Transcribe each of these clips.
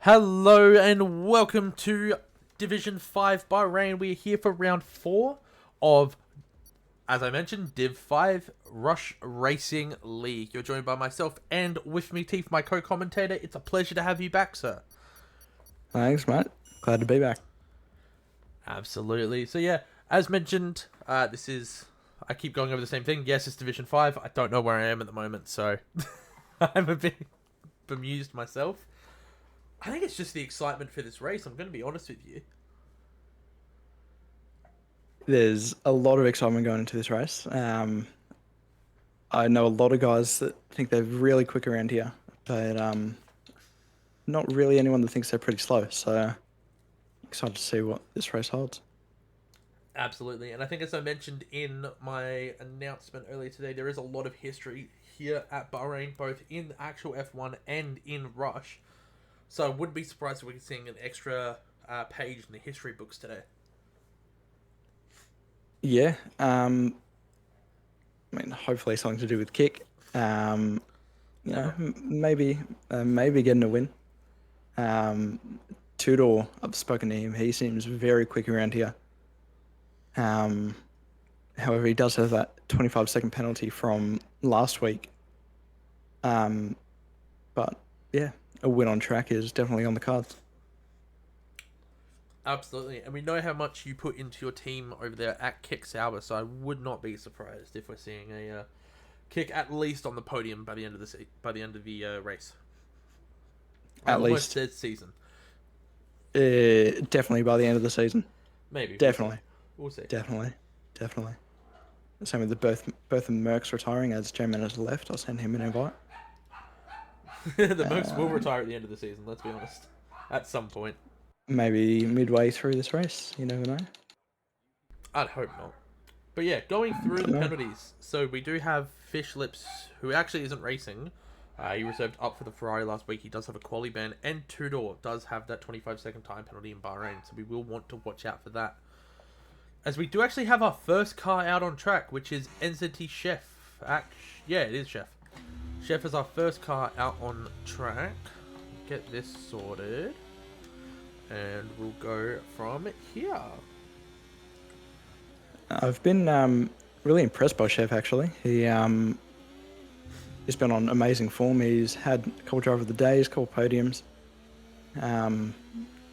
Hello and welcome to Division 5 Bahrain. We're here for round 4 of, as I mentioned, Div 5 Rush Racing League. You're joined by myself and with me, Teef, my co-commentator. It's a pleasure to have you back, sir. Thanks, mate. Glad to be back. Absolutely. So yeah, as mentioned, this is... I keep going over the same thing. Yes, it's Division 5. I don't know where I am at the moment, so I'm a bit bemused myself. I think it's just the excitement for this race. I'm going to be honest with you. There's a lot of excitement going into this race. I know a lot of guys that think they're really quick around here, but not really anyone that thinks they're pretty slow. So excited to see what this race holds. Absolutely. And I think, as I mentioned in my announcement earlier today, there is a lot of history here at Bahrain, both in actual F1 and in Rush. So I wouldn't be surprised if we're seeing an extra page in the history books today. Yeah. I mean, hopefully something to do with kick. Maybe getting a win. Tudor, I've spoken to him. He seems very quick around here. However, he does have that 25-second penalty from last week. But yeah, a win on track is definitely on the cards. Absolutely. And we know how much you put into your team over there at Kick Sauber, so I would not be surprised if we're seeing a kick at least on the podium by the end of the race. I At almost least, said season. definitely by the end of the season. Maybe. Definitely, We'll see. definitely. Same with both of Merck's retiring as J-Man has left. I'll send him an invite. The Mercs will retire at the end of the season, let's be honest. At some point. Maybe midway through this race. You never know. I'd hope not. But yeah, going through the No. penalties. So we do have Fish Lips, who actually isn't racing. He reserved up for the Ferrari last week. He does have a quali ban. And Tudor does have that 25-second time penalty in Bahrain. So we will want to watch out for that. As we do actually have our first car out on track, which is NZT Chef. Yeah, it is Chef. Chef is our first car out on track. Get this sorted. And we'll go from here. I've been really impressed by Chef actually. He's been on amazing form. He's had a couple driver of the days, a couple podiums. But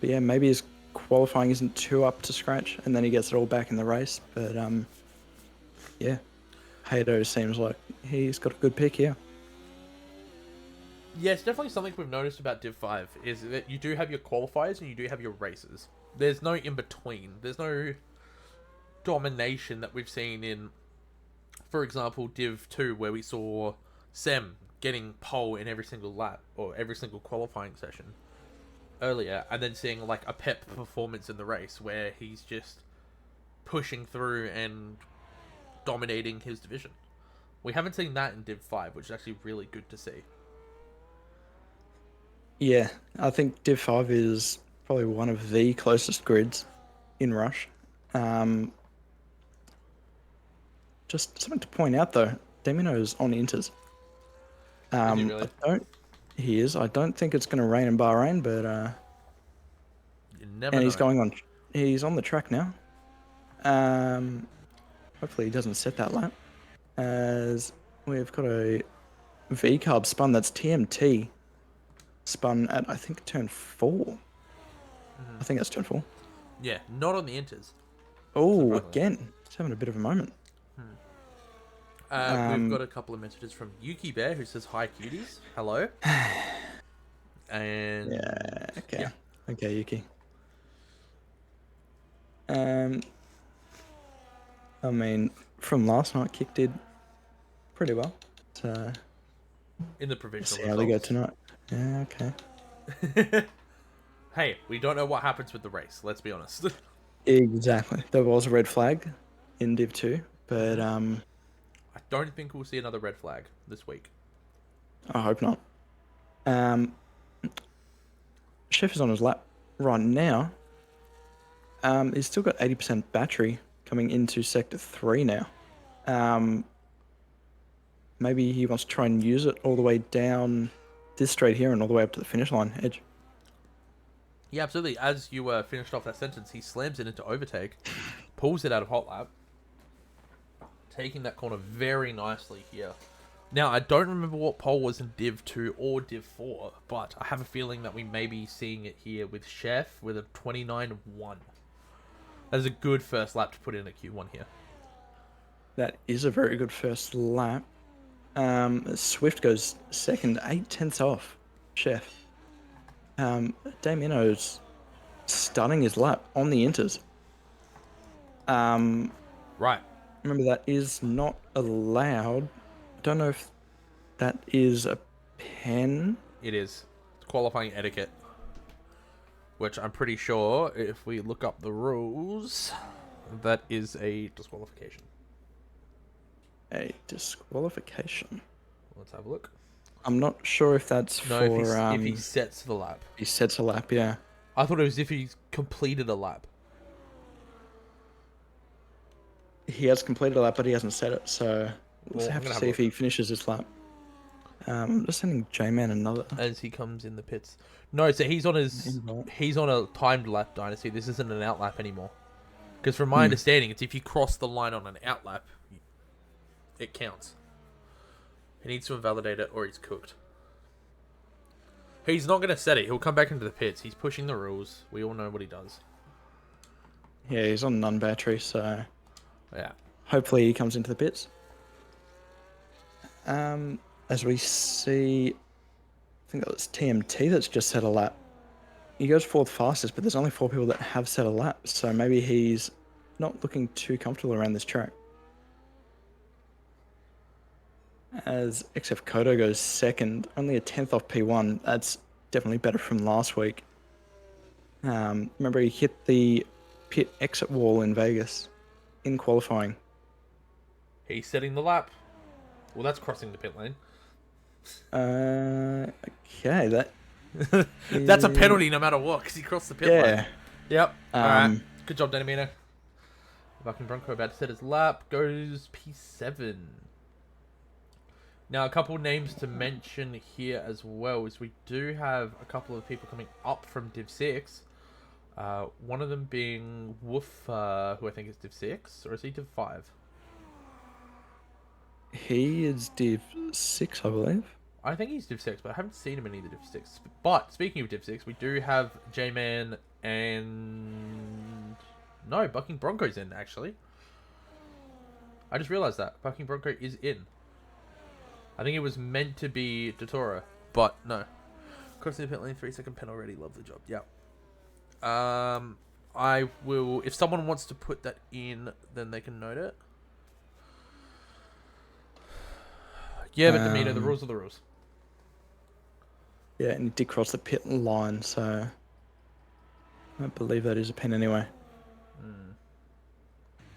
yeah, maybe his qualifying isn't too up to scratch, and then he gets it all back in the race. But yeah, Hato seems like he's got a good pick here. Yeah, it's definitely something we've noticed about Div 5, is that you do have your qualifiers and you do have your races. There's no in-between. There's no domination that we've seen in, for example, Div 2, where we saw Sem getting pole in every single lap, or every single qualifying session earlier, and then seeing like a Pep performance in the race, where he's just pushing through and dominating his division. We haven't seen that in Div 5, which is actually really good to see. Yeah, I think Div 5 is probably one of the closest grids in Rush. Just something to point out though, Demino's on inters. Is he really? He is. I don't think it's going to rain in Bahrain, but You never and know. he's going on. He's on the track now. Hopefully he doesn't set that lap, as we've got a V carb spun. That's TMT spun at I think turn 4. I think that's turn 4. Yeah, not on the inters. Oh, Surprisingly. again, he's having a bit of a moment. We've got a couple of messages from Yuki Bear, who says, "Hi, cuties. Hello." And Yeah. Okay. Yeah. Okay, Yuki. I mean, from last night, Kick did pretty well. So in the let's provisional see how they go results. tonight. Yeah. Okay. Hey, we don't know what happens with the race. Let's be honest. Exactly. There was a red flag in Div 2, but I don't think we'll see another red flag this week. I hope not. Chef is on his lap right now. He's still got 80% battery coming into Sector 3 now. Maybe he wants to try and use it all the way down this straight here and all the way up to the finish line edge. Yeah, absolutely. As you finished off that sentence, he slams it into overtake, pulls it out of hot lap, taking that corner very nicely here. Now, I don't remember what pole was in Div 2 or Div 4, but I have a feeling that we may be seeing it here with Chef with a 29-1. That is a good first lap to put in a Q1 here. That is a very good first lap. Swift goes second, 8 tenths off Chef. Damino's starting his lap on the inters. Right. Remember, that is not allowed. I don't know if that is a pen. It is. It's qualifying etiquette. Which I'm pretty sure, if we look up the rules, that is a disqualification. A disqualification. Let's have a look. I'm not sure if that's No, for... if he sets the lap. He sets a lap, yeah. I thought it was if he completed a lap. He has completed a lap, but he hasn't set it, so we'll have to see if he finishes his lap. I'm just sending J-Man another. As he comes in the pits. No, so he's on a timed lap, Dynasty. This isn't an out lap anymore. Because from my understanding, it's if you cross the line on an out lap, it counts. He needs to invalidate it or he's cooked. He's not going to set it. He'll come back into the pits. He's pushing the rules. We all know what he does. Yeah, he's on non-battery, so... Yeah. Hopefully he comes into the pits. As we see... I think that was TMT that's just set a lap. He goes fourth fastest, but there's only 4 people that have set a lap, so maybe he's not looking too comfortable around this track. As XF Kodo goes second, only a 10th off P1. That's definitely better from last week. Remember, he hit the pit exit wall in Vegas in qualifying. He's setting the lap. Well, that's crossing the pit lane. Okay, that... That's a penalty no matter what, because he crossed the pit lane. Yep. Alright. Good job, Danamino. Bucking Bronco about to set his lap. Goes P7. Now, a couple names to mention here as well is we do have a couple of people coming up from Div 6. One of them being Woof, who I think is Div 6, or is he Div 5? He is Div 6, I believe. I think he's Div 6, but I haven't seen him in either Div 6. But, speaking of Div 6, we do have J-Man and... No, Bucking Bronco's in, actually. I just realised that. Bucking Bronco is in. I think it was meant to be Datora, but no. Crossing the pit lane, 3-second pen already. Lovely job. Yep. I will... If someone wants to put that in, then they can note it. Yeah, but Demeter, the rules are the rules. Yeah, and he did cross the pit line, so... I believe that is a pen anyway.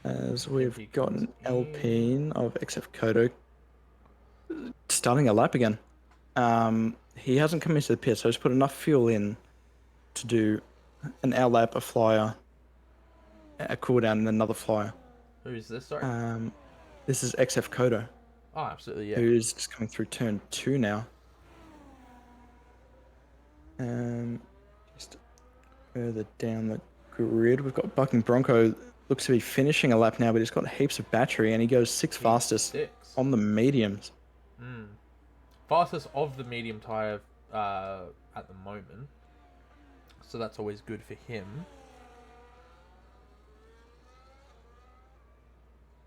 As we've got an Alpine of XF Kodo starting a lap again. He hasn't come into the pit, so he's put enough fuel in to do an out lap, a flyer, a cooldown, and another flyer. Who's this, sorry? This is XF Kodo. Oh, absolutely, yeah. Who's just coming through turn 2 now. Just further down the grid, we've got Bucking Bronco. Looks to be finishing a lap now, but he's got heaps of battery, and he goes 6th fastest on the mediums. Fastest of the medium tyre at the moment. So that's always good for him.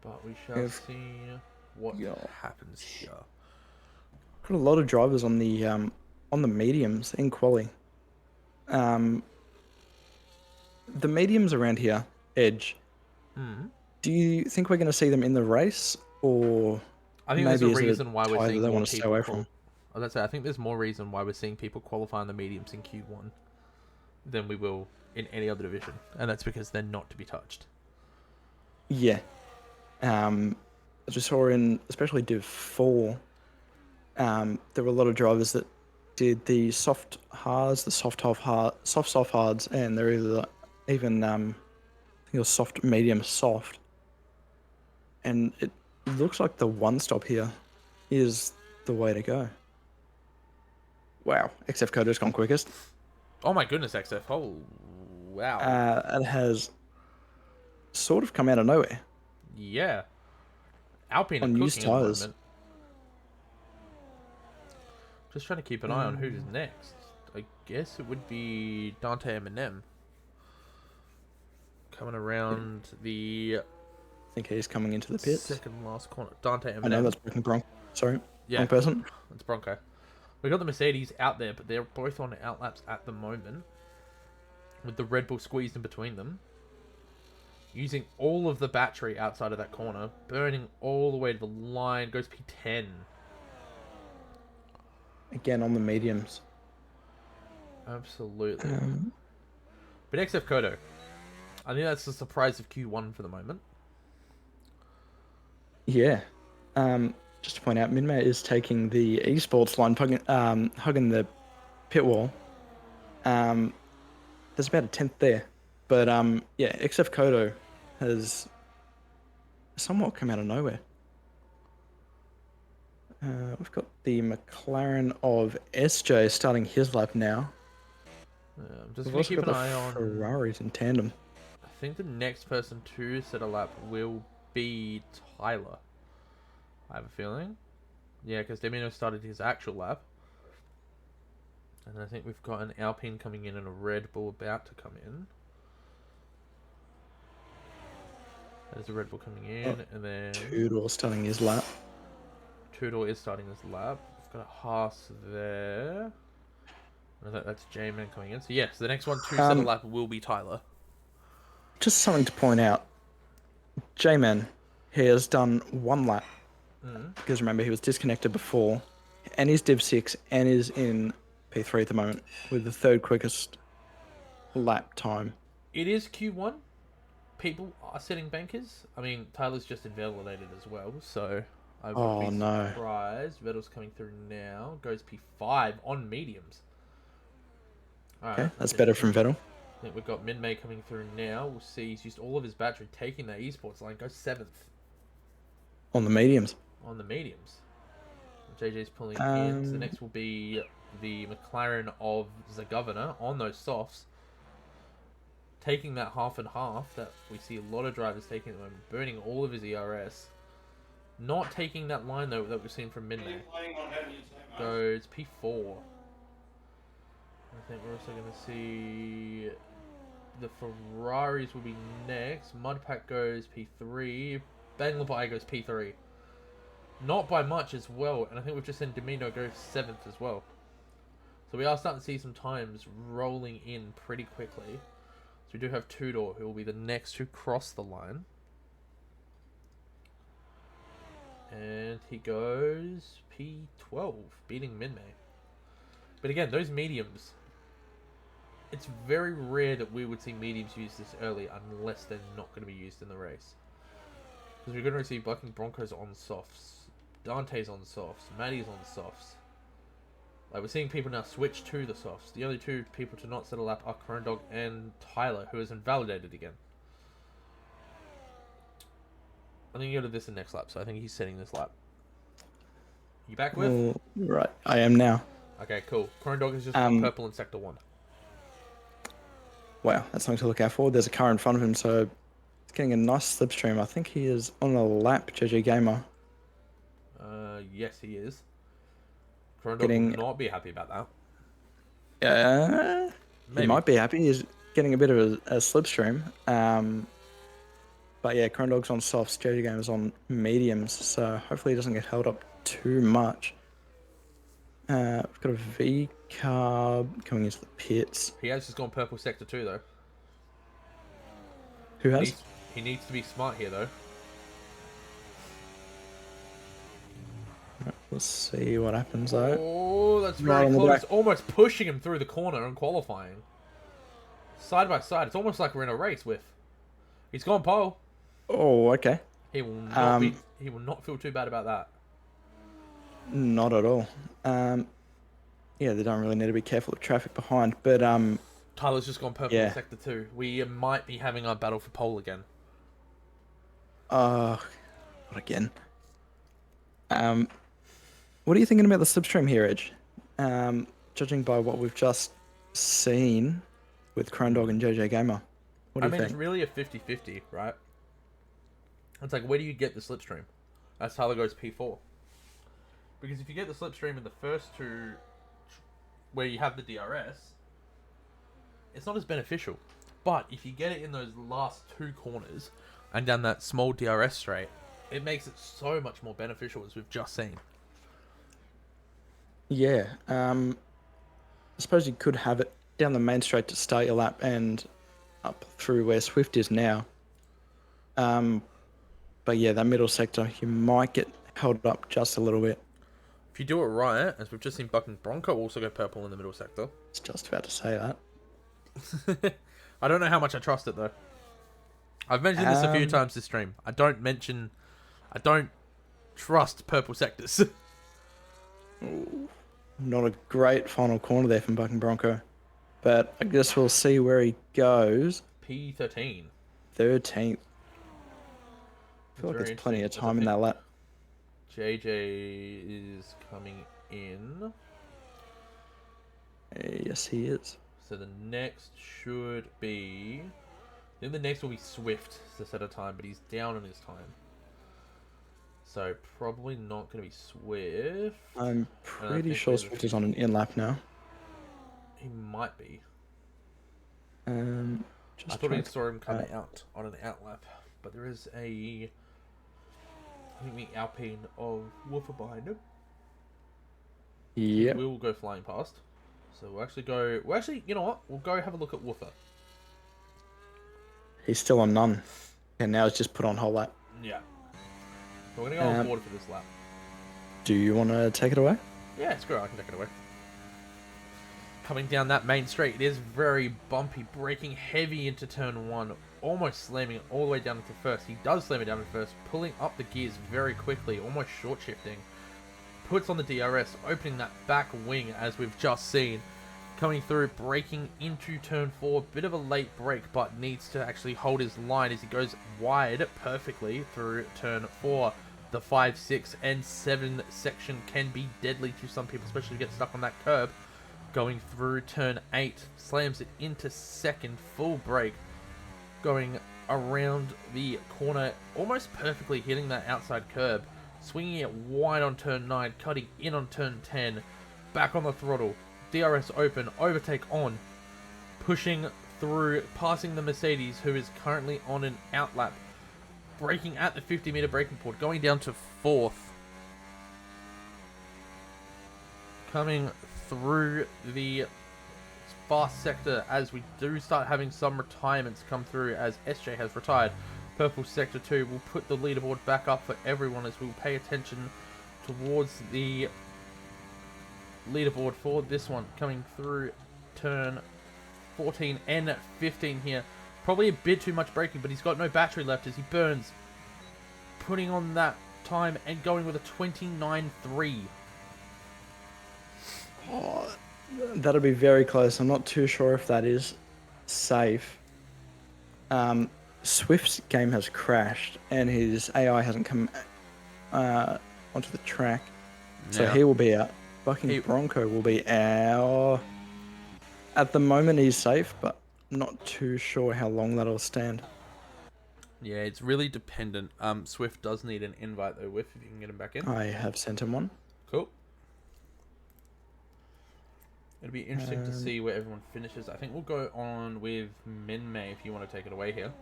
But we shall see what happens here. Got a lot of drivers on the mediums in quali. The mediums around here, Edge. Do you think we're going to see them in the race, or I think there's a reason why we're seeing they more want to stay away from? I think there's more reason why we're seeing people qualify on the mediums in Q1 than we will in any other division, and that's because they're not to be touched. Yeah. As we saw in especially Div 4, there were a lot of drivers that did the soft hards, the soft hards, and they're even I think it was soft, medium, soft. And it looks like the one stop here is the way to go. Wow, XF Coder's gone quickest. Oh my goodness, XF. Oh, wow. It has sort of come out of nowhere Yeah. Alpine are on used cooking at the tires. moment. Just trying to keep an eye on who's Um, next. I guess it would be Dante Eminem coming I around the think he's coming into the pits. second last corner. Dante I know Eminem. that's broken Bronco. Sorry, Yeah, wrong person. that's Bronco. We got the Mercedes out there, but they're both on outlaps at the moment, with the Red Bull squeezed in between them. Using all of the battery outside of that corner, burning all the way to the line, goes P10. Again on the mediums. Absolutely. Um, But XF Kodo, I think that's the surprise of Q1 for the moment. yeah. Just to point out, Minmay is taking the esports line, hugging the pit wall. Um, there's about a tenth there, but yeah, XF Kodo has somewhat come out of nowhere. We've got the McLaren of SJ starting his lap now. I'm just We've going to also keep got an the eye on. Ferraris in tandem. I think the next person to set a lap will be Tyler. I have a feeling. Yeah, because Demino started his actual lap. And I think we've got an Alpine coming in and a Red Bull about to come in. There's a Red Bull coming Oh, in, and then Tudor starting his lap. Tudor is starting his lap. We've got a Haas there. I think that's J-Man coming in. So yes, the next one to set a Um, lap will be Tyler. just something to point out. J-Man, he has done one lap because remember he was disconnected before, and he's Div 6 and is in P3 at the moment with the third quickest lap time. It is Q1. People are setting bankers. I mean, Tyler's just invalidated as well, so I wouldn't Oh be no. surprised. Vettel's coming through now. Goes P5 on mediums. Okay, Alright, that's that's better interesting. from Vettel. I think we've got Min May coming through now. We'll see. He's used all of his battery, taking that esports line. Goes 7th On the mediums. on the mediums. JJ's pulling in. So the Um, next will be the McLaren of the Governor on those softs. Taking that half and half that we see a lot of drivers taking at the moment, burning all of his ERS. Not taking that line though that we've seen from Midnight. Goes P4. I think we're also going to see the Ferraris will be next. Mudpack goes P3. Banglabai goes P3. Not by much as well, and I think we've just seen Domino go 7th as well. So we are starting to see some times rolling in pretty quickly. So we do have Tudor, who will be the next to cross the line. And he goes P12, beating Minmay. But again, those mediums, it's very rare that we would see mediums used this early unless they're not going to be used in the race. Because we're going to see Bucking Broncos on softs, Dante's on softs, Maddie's on softs. Like, we're seeing people now switch to the softs. The only two people to not set a lap are Corndog and Tyler, who is invalidated again. I think you go to this in next lap, so I think he's setting this lap. You back with? well, right, I am now. Okay, cool. Corndog has just gone purple in Sector 1. Wow, that's something to look out for. There's a car in front of him, so it's getting a nice slipstream. I think he is on a lap, JJ Gamer. Yes, he is. Corndog Getting, will not be happy about that. he Maybe. might be happy. He's getting a bit of a slipstream. But yeah, Corndog's on softs, JJ Gamer's on mediums, so hopefully he doesn't get held up too much. We've got a V carb coming into the pits. He has just gone purple Sector 2, though. Who has? He needs to be smart here, though. Let's see what happens though. Oh, that's Right very on the close. back. Almost pushing him through the corner and qualifying. Side by side. It's almost like we're in a race with. He's gone pole. Oh, okay. He will not be. He will not feel too bad about that. Not at all. Yeah, they don't really need to be careful of traffic behind, but Tyler's just gone purple yeah. in Sector 2. We might be having our battle for pole again. Not again. What are you thinking about the slipstream here, Edge? Judging by what we've just seen with Crone Dog and JJ Gamer. What do I you mean, it's think? really a 50-50, right? It's like, where do you get the slipstream? That's Tyler goes P4. Because if you get the slipstream in the first two, where you have the DRS, it's not as beneficial. But if you get it in those last two corners and down that small DRS straight, it makes it so much more beneficial, as we've just seen. Yeah. I suppose you could have it down the main straight to start your lap and up through where Swift is now. But yeah, that middle sector, you might get held up just a little bit. If you do it right, as we've just seen Buck and Bronco also go purple in the middle sector. I was just about to say that. I don't know how much I trust it, though. I've mentioned this a few times this stream. I don't trust purple sectors. Not a great final corner there from Buck and Bronco. But I guess we'll see where he goes. P13. 13th. I feel like there's plenty of time in that lap. JJ is coming in. Yes, he is. So the next should be... Then the next will be Swift to set a time, but he's down on his time. So probably not going to be Swift. I'm pretty sure Swift is on an in lap now. He might be. Just I thought I saw him come out on an out lap, but there is a... I think the Alpine of Woofer behind him. Yeah. We will go flying past. So we'll actually go... Well, actually, you know what? We'll go have a look at Woofer. He's still on none. And now it's just put on whole lap. Yeah. So we're going to go on board for this lap. Do you want to take it away? Yeah, screw it. I can take it away. Coming down that main straight, it is very bumpy, braking heavy into turn one, almost slamming it all the way down into first. He does slam it down to first, pulling up the gears very quickly, almost short shifting. Puts on the DRS, opening that back wing as we've just seen. Coming through, braking into turn four, bit of a late brake, but needs to actually hold his line as he goes wide perfectly through turn four. The 5, 6, and 7 section can be deadly to some people, especially if you get stuck on that curb. Going through turn 8, slams it into second, full brake, going around the corner, almost perfectly hitting that outside curb, swinging it wide on turn 9, cutting in on turn 10, back on the throttle, DRS open, overtake on, pushing through, passing the Mercedes, who is currently on an out lap, braking at the 50-meter braking point, going down to 4th, coming through the fast sector as we do start having some retirements come through as SJ has retired. Purple sector 2 will put the leaderboard back up for everyone as we'll pay attention towards the leaderboard for this one. Coming through turn 14 and 15 here. Probably a bit too much braking, but he's got no battery left as he burns. Putting on that time and going with a 29.3. Oh, that'll be very close. I'm not too sure if that is safe. Swift's game has crashed and his AI hasn't come onto the track. So he will be out. Bucking Bronco will be out. At the moment he's safe, but not too sure how long that'll stand. Yeah, it's really dependent. Swift does need an invite though, if you can get him back in. I have sent him one. Cool. It'll be interesting to see where everyone finishes. I think we'll go on with Minmay if you want to take it away here.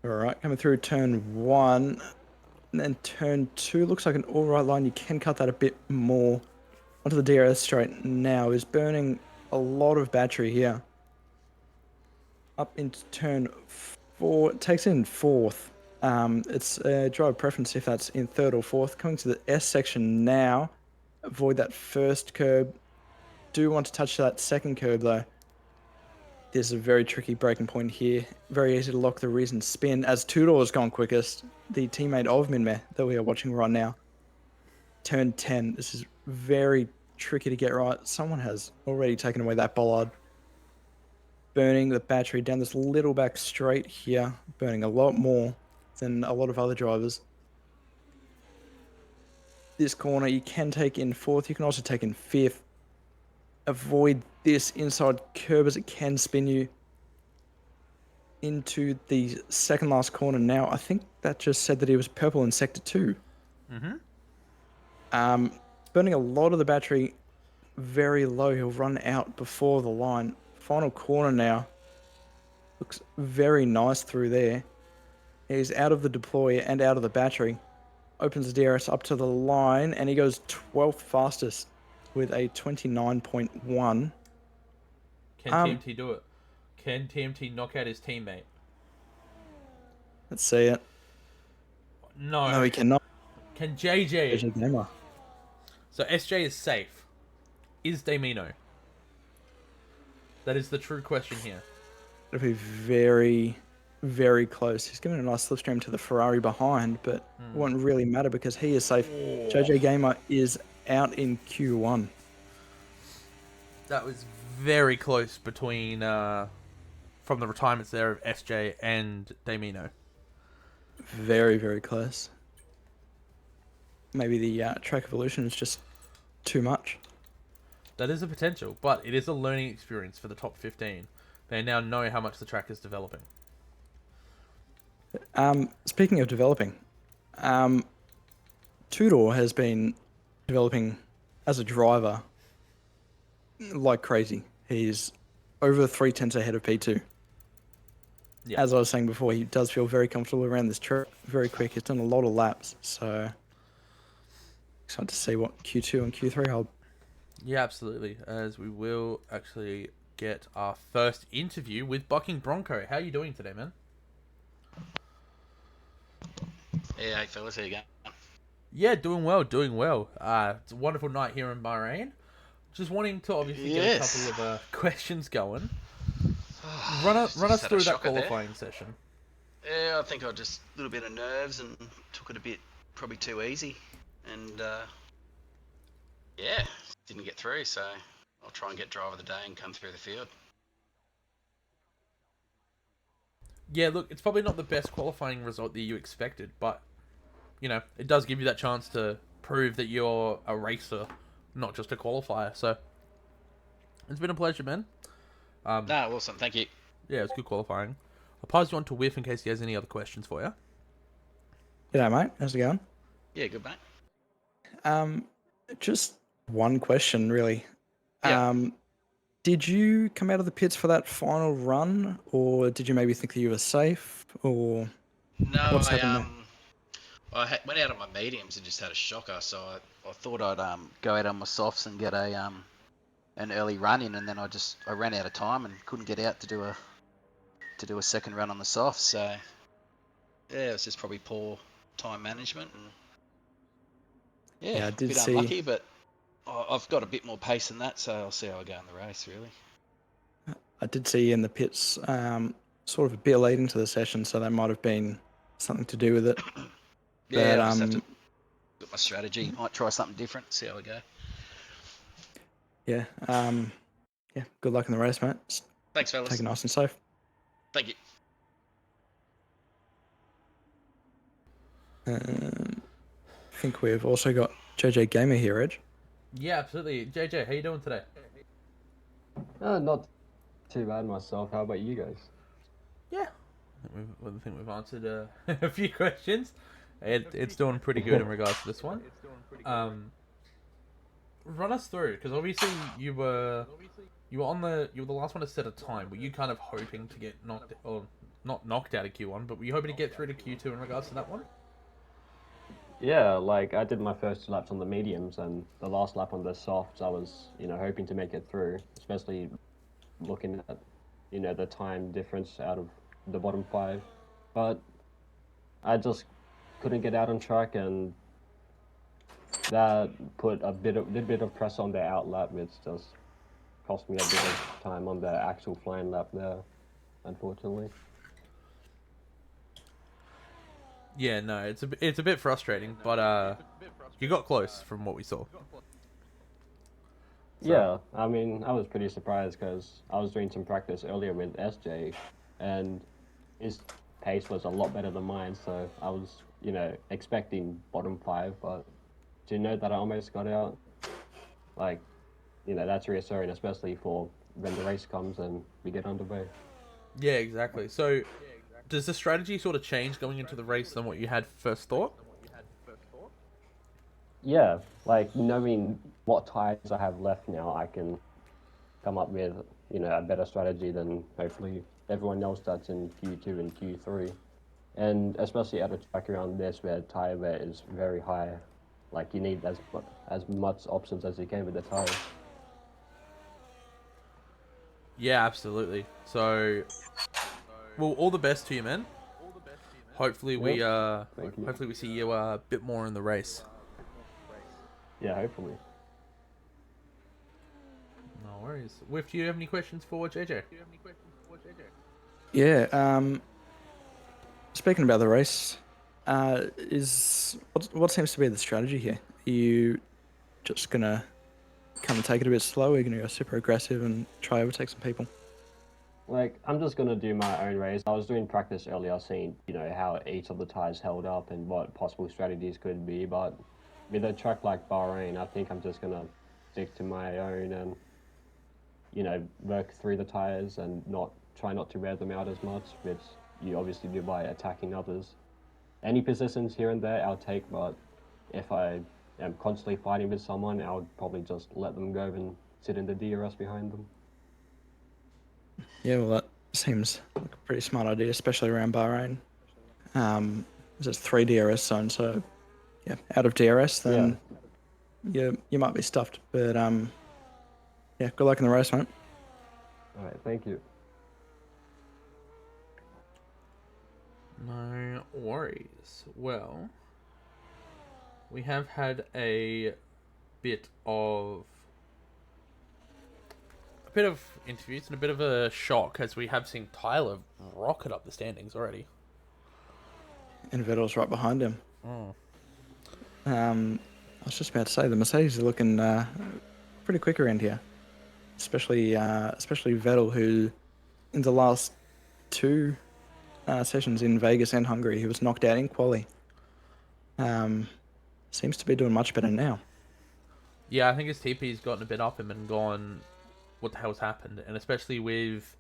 Alright, coming through turn 1. And then turn 2 looks like an alright line. You can cut that a bit more. Onto the DRS straight now. Is burning a lot of battery here. Up into turn 4. Takes in 4th. It's a driver preference if that's in 3rd or 4th. Coming to the S section now. Avoid that first curb. Do want to touch that second curb though. This is a very tricky braking point here. Very easy to lock the rear and spin as Tudor has gone quickest. The teammate of Minmay that we are watching right now. Turn 10. This is very tricky to get right. Someone has already taken away that bollard. Burning the battery down this little back straight here. Burning a lot more than a lot of other drivers. This corner you can take in 4th. You can also take in 5th. avoid this inside curb as it can spin you into the second last corner now. I think that just said that he was purple in sector 2. Mm-hmm. Burning a lot of the battery very low. He'll run out before the line. Final corner now. Looks very nice through there. He's out of the deploy and out of the battery. Opens the DRS up to the line and he goes 12th fastest with a 29.1. Can TMT do it? Can TMT knock out his teammate? Let's see it. No. No, he cannot. Can JJ? JJ Gamer. So SJ is safe. Is Damino? That is the true question here. It'll be very, very close. He's giving a nice slipstream to the Ferrari behind, but it won't really matter because he is safe. JJ Gamer is out in Q1. That was very close between from the retirements there of SJ and Damino. Very, very close. Maybe the track evolution is just too much. That is a potential, but it is a learning experience for the top 15. They now know how much the track is developing. Speaking of developing, Tudor has been developing as a driver like crazy. He's over 3 tenths ahead of P2. Yeah. As I was saying before, he does feel very comfortable around this track, very quick. He's done a lot of laps, so excited to see what Q2 and Q3 hold. Yeah, absolutely. As we will actually get our first interview with Bucking Bronco. How are you doing today, man? Hey fellas, how you going? Yeah, doing well, doing well. It's a wonderful night here in Bahrain. Just wanting to obviously get a couple of questions going. Run us through that qualifying session. Yeah, I think I just a little bit of nerves and took it a bit probably too easy, and yeah, didn't get through. So I'll try and get driver of the day and come through the field. Yeah, look, it's probably not the best qualifying result that you expected, but you know, it does give you that chance to prove that you're a racer, not just a qualifier. So it's been a pleasure, man. Awesome, thank you. Yeah, it's good qualifying. I'll pass you on to Whiff in case he has any other questions for you. G'day, mate. How's it going? Yeah, good mate. Just one question, really. Yeah. Did you come out of the pits for that final run, or did you maybe think that you were safe, or No, what's happened there? I went out on my mediums and just had a shocker, so I thought I'd go out on my softs and get a an early run in, and then I ran out of time and couldn't get out to do a second run on the softs. So yeah, it was just probably poor time management, and Yeah, I a did bit see. unlucky, but I've got a bit more pace than that, so I'll see how I go in the race. Really. I did see you in the pits, sort of a bit late into the session, so that might have been something to do with it. Yeah, But, I just have to look at my strategy. Might try something different. See how I go. Yeah. Yeah. Good luck in the race, mate. Just Thanks, fellas. take it nice and safe. Thank you. I think we've also got JJ Gamer here, Edge. Yeah, absolutely. JJ, how you doing today? Not too bad myself. How about you guys? Yeah, I think we've answered a few questions. It's doing pretty good in regards to this one. Run us through, because obviously you were the last one to set a time. Were you kind of hoping to get not knocked out of Q1, but were you hoping to get through to Q2 in regards to that one? Yeah, like I did my first 2 laps on the mediums, and the last lap on the softs, I was, hoping to make it through, especially looking at, the time difference out of the bottom 5. But I just couldn't get out on track, and that put a little bit of pressure on the out lap, which just cost me a bit of time on the actual flying lap there, unfortunately. Yeah, no, it's a bit frustrating, but you got close from what we saw. So. Yeah, I mean, I was pretty surprised because I was doing some practice earlier with SJ, and his pace was a lot better than mine, so I was, expecting bottom 5, but to know that I almost got out, like, that's reassuring, especially for when the race comes and we get underway. Yeah, exactly. So, does the strategy sort of change going into the race than what you had first thought? Yeah, like knowing what tires I have left now, I can come up with a better strategy than hopefully everyone else that's in Q2 and Q3. And especially at a track around this where tire wear is very high, like you need as much options as you can with the tires. Yeah, absolutely. So, well, all the best to you, man. Hopefully Yep. we Thank you. hopefully we see you a bit more in the race. Yeah, hopefully. No worries. Whiff, do you have any questions for JJ? Yeah. Speaking about the race, is what seems to be the strategy here? Are you just gonna kind of take it a bit slow? Are you gonna go super aggressive and try overtake some people? Like, I'm just gonna do my own race. I was doing practice earlier, seeing how each of the tires held up and what possible strategies could be. But with a track like Bahrain, I think I'm just gonna stick to my own and work through the tires and not try not to wear them out as much, which you obviously do by attacking others. Any positions here and there, I'll take. But if I am constantly fighting with someone, I'll probably just let them go and sit in the DRS behind them. Yeah, well, that seems like a pretty smart idea, especially around Bahrain. There's 3 DRS zones, so yeah, out of DRS, Yeah. then you might be stuffed. But yeah, good luck in the race, mate. All right. Thank you. No worries. Well, we have had a bit of interviews and a bit of a shock as we have seen Tyler rocket up the standings already. And Vettel's right behind him. Oh. I was just about to say the Mercedes are looking pretty quick around here, especially Vettel, who in the last 2 sessions in Vegas and Hungary, he was knocked out in quali. Seems to be doing much better now. Yeah, I think his TP's gotten a bit up him and gone, what the hell's happened? And especially with,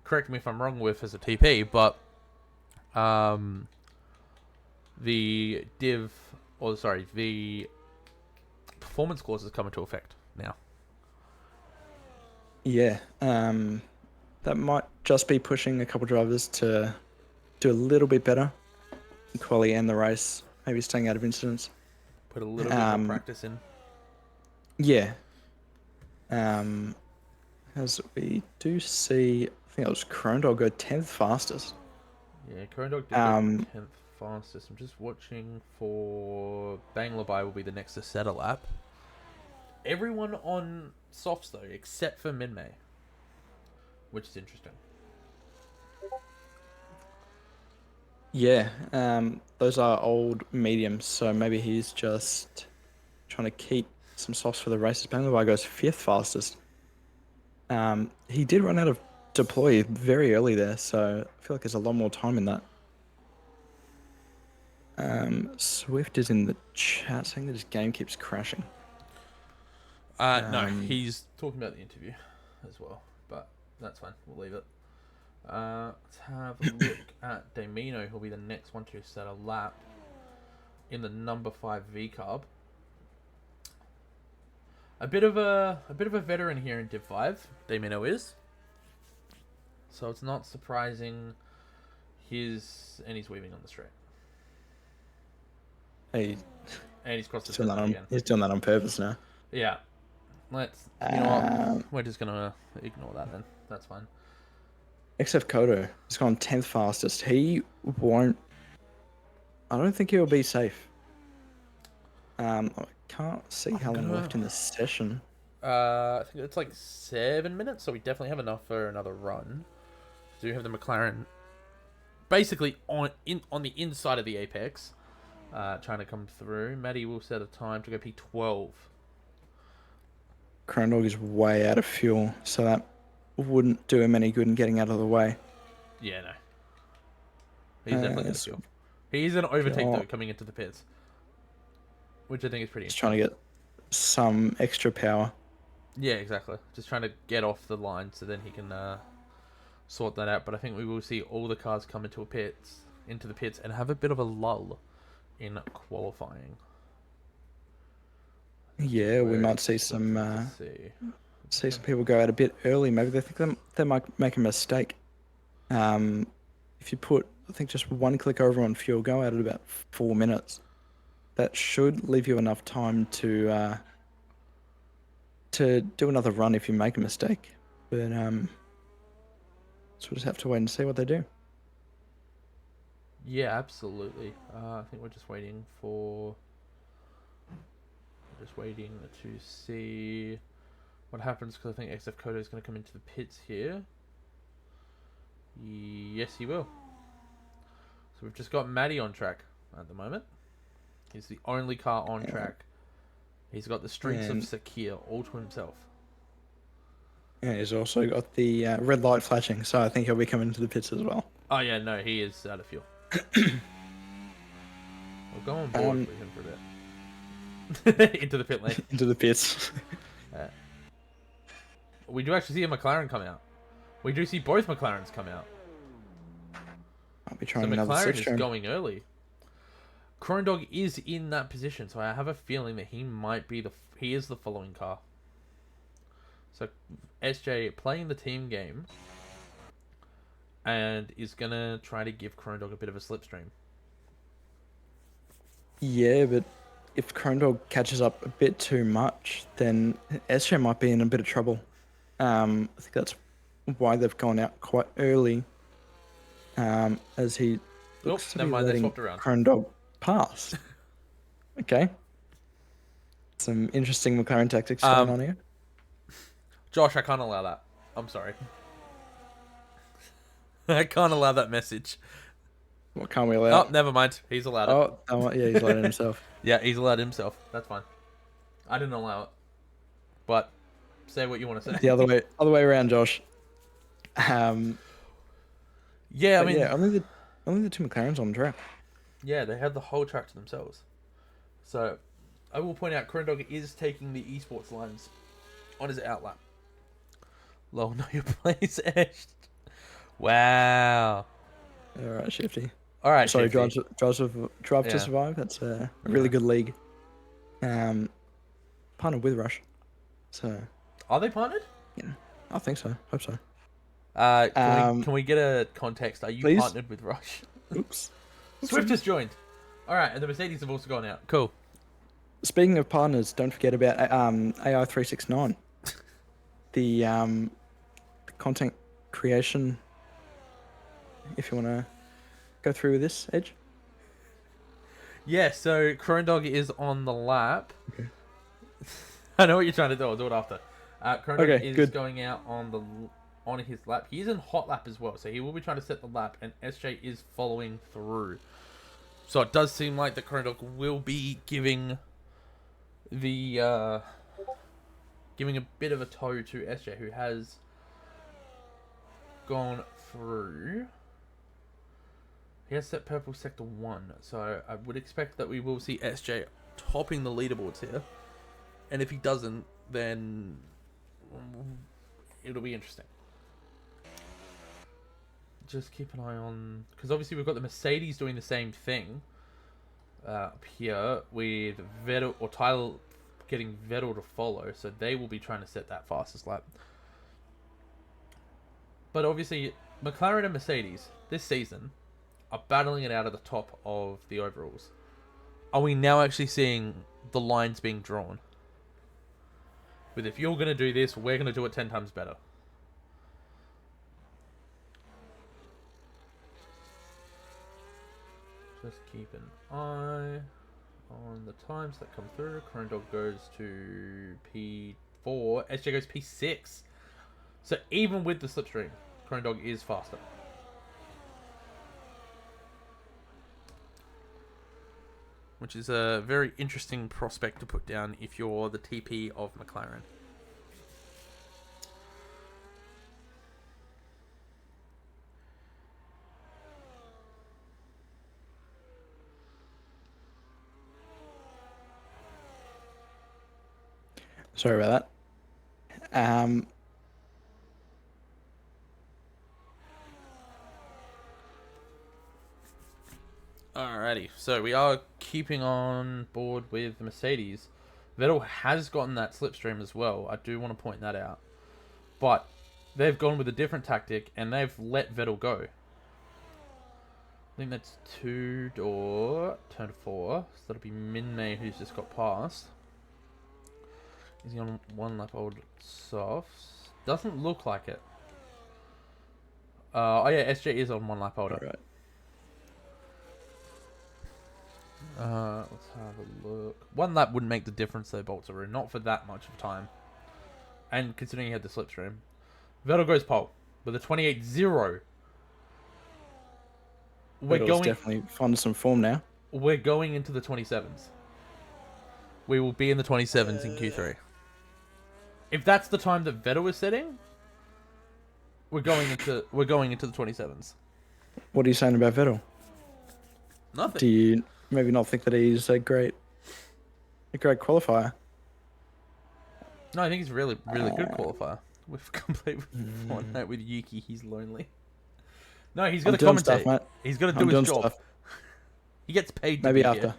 correct me if I'm wrong with as a TP, but the the performance clause has come into effect now. Yeah, that might just be pushing a couple drivers to do a little bit better in quali and the race, maybe staying out of incidents. Put a little bit more practice in. Yeah. As we do see, I think it was Krondog go 10th fastest. Yeah, Corndog did go 10th fastest. I'm just watching for Banglabai will be the next to set a lap. Everyone on softs though, except for Minmay, which is interesting. Yeah, those are old mediums, so maybe he's just trying to keep some softs for the races. Bangladesh goes 5th fastest. He did run out of deploy very early there, so I feel like there's a lot more time in that. Swift is in the chat saying that his game keeps crashing. No, he's talking about the interview as well, but that's fine. We'll leave it. Let's have a look at Damino, who'll be the next one to set a lap in the number 5 V Carb. A bit of a veteran here in Div 5. Damino is, so it's not surprising. He's weaving on the straight. Hey, And he's crossed the he's doing, center again. he's doing that on purpose now. Yeah. You know what? We're just gonna ignore that then. That's fine. Except Kodo, he's gone 10th fastest. He won't. I don't think he'll be safe. I can't see how long left in the session. I think it's like 7 minutes, so we definitely have enough for another run. So you have the McLaren basically on the inside of the apex, trying to come through. Maddie will set a time to go P12. Krondog is way out of fuel, so that wouldn't do him any good in getting out of the way. Yeah, no. He's definitely out of fuel. He's an overtake though coming into the pits, which I think is pretty He's interesting. trying to get some extra power. Yeah, exactly. Just trying to get off the line so then he can sort that out. But I think we will see all the cars come into the pits, and have a bit of a lull in qualifying. Yeah, we We're might see looking to some see. people go out a bit early. Maybe they think they might make a mistake. If you put, I think, just one click over on fuel, go out at about 4 minutes. That should leave you enough time to do another run if you make a mistake. But so we'll just have to wait and see what they do. Yeah, absolutely. I think we're just waiting to see what happens, because I think XF Kodo is going to come into the pits here. Yes, he will. So we've just got Matty on track at the moment. He's the only car on track. He's got the streets of Sakir all to himself. Yeah, he's also got the red light flashing, so I think he'll be coming to the pits as well. Oh yeah, no, he is out of fuel. We'll go on board with him for a bit. Into the pit lane. Into the pits. We do actually see a McLaren come out. We do see both McLarens come out. I'll be So trying another McLaren slipstream. is going early. Chrome Dog is in that position, so I have a feeling that he might be he is the following car. So SJ playing the team game and is gonna try to give Chrome Dog a bit of a slipstream. Yeah, but if Chrome Dog catches up a bit too much, then SJ might be in a bit of trouble. I think that's why they've gone out quite early, as he looks to Never be mind, they letting swapped around. Chrome Dog pass. Okay. Some interesting McLaren tactics going on here. Josh, I can't allow that. I'm sorry. I can't allow that message. What can't we allow? Oh, never mind. He's allowed it. Yeah, he's letting himself. Yeah, he's allowed himself. That's fine. I didn't allow it. But say what you want to say. The other way around, Josh. Yeah, I mean, yeah, only the two McLarens on the track. yeah, they had the whole track to themselves. So, I will point out, Chrome Dog is taking the esports lines on his outlap. Lol, know your place, Ash. Wow. All right, Shifty. All right, Sorry, Shifty. Drive to Survive. That's a really good league. Partnered with Rush, so Are they partnered? yeah, I think so. Hope so. Can we get a context? Are you please? partnered with Rush? Oops. Swift has joined. All right, and the Mercedes have also gone out. Cool. Speaking of partners, don't forget about AI369. The content creation. If you want to go through with this, Edge. Yeah, so Chrome Dog is on the lap. Okay. I know what you're trying to do. I'll do it after. Chrome Dog Okay, is good. going out on his lap. He's in hot lap as well, so he will be trying to set the lap, and SJ is following through. So it does seem like the Chrome Dog will be giving a bit of a tow to SJ, who has gone through. He has set purple sector 1, so I would expect that we will see SJ topping the leaderboards here. And if he doesn't, then it'll be interesting. Just keep an eye on... Because obviously we've got the Mercedes doing the same thing up here, with Vettel or Tyler getting Vettel to follow, so they will be trying to set that fastest lap. But obviously, McLaren and Mercedes this season are battling it out at the top of the overalls. Are we now actually seeing the lines being drawn? With, if you're going to do this, we're going to do it 10 times better. Just keep an eye on the times that come through. Chrome Dog goes to P4. SJ goes P6. So even with the slipstream, Chrome Dog is faster. Which is a very interesting prospect to put down if you're the TP of McLaren. Sorry about Um, Alrighty, so we are keeping on board with Mercedes. Vettel has gotten that slipstream as well. I do want to point that out. But they've gone with a different tactic and they've let Vettel go. I think that's two-door, turn 4. So that'll be Min-Mei who's just got past. Is he on one lap old softs? Doesn't look like it. Oh yeah, SJ is on one lap older. all right. Let's have a look. One lap wouldn't make the difference though, Boltzeroo. Not for that much of time. And considering he had the slipstream. Vettel goes pole with a 28.0. Vettel's definitely finding some form now. We're going into the 27s. We will be in the 27s in Q3. If that's the time that Vettel is setting, we're going into the 27s. What are you saying about Vettel? Nothing. Do you maybe not think that he's a great qualifier? No, I think he's really good qualifier. We've completed Fortnite with Yuki. He's lonely. No, he's got to doing commentate. stuff, mate. He's got to I'm do his doing job. stuff. He gets paid to Maybe be after. here.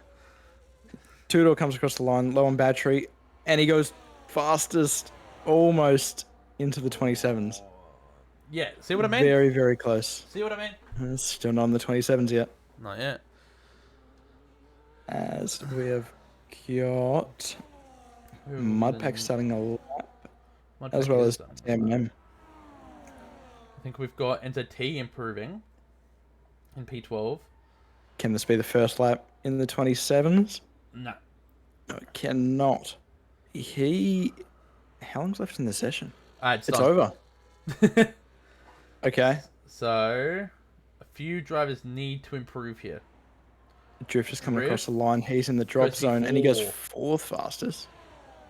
Two-door comes across the line, low on battery, and he goes fastest almost into the 27s. Yeah, see what I mean? Very, very close. See what I mean? Still not on the 27s yet. Not yet. As we have got Mudpack starting a lap, as well as M&M. I think we've got NZT improving in P12. Can this be the first lap in the 27s? No. No, it cannot. How long's left in the session? It's It's done. over. Okay. So, a few drivers need to improve here. Drifter's coming Drift. across the line. He's in the drop Goes zone, and he goes before. fourth fastest.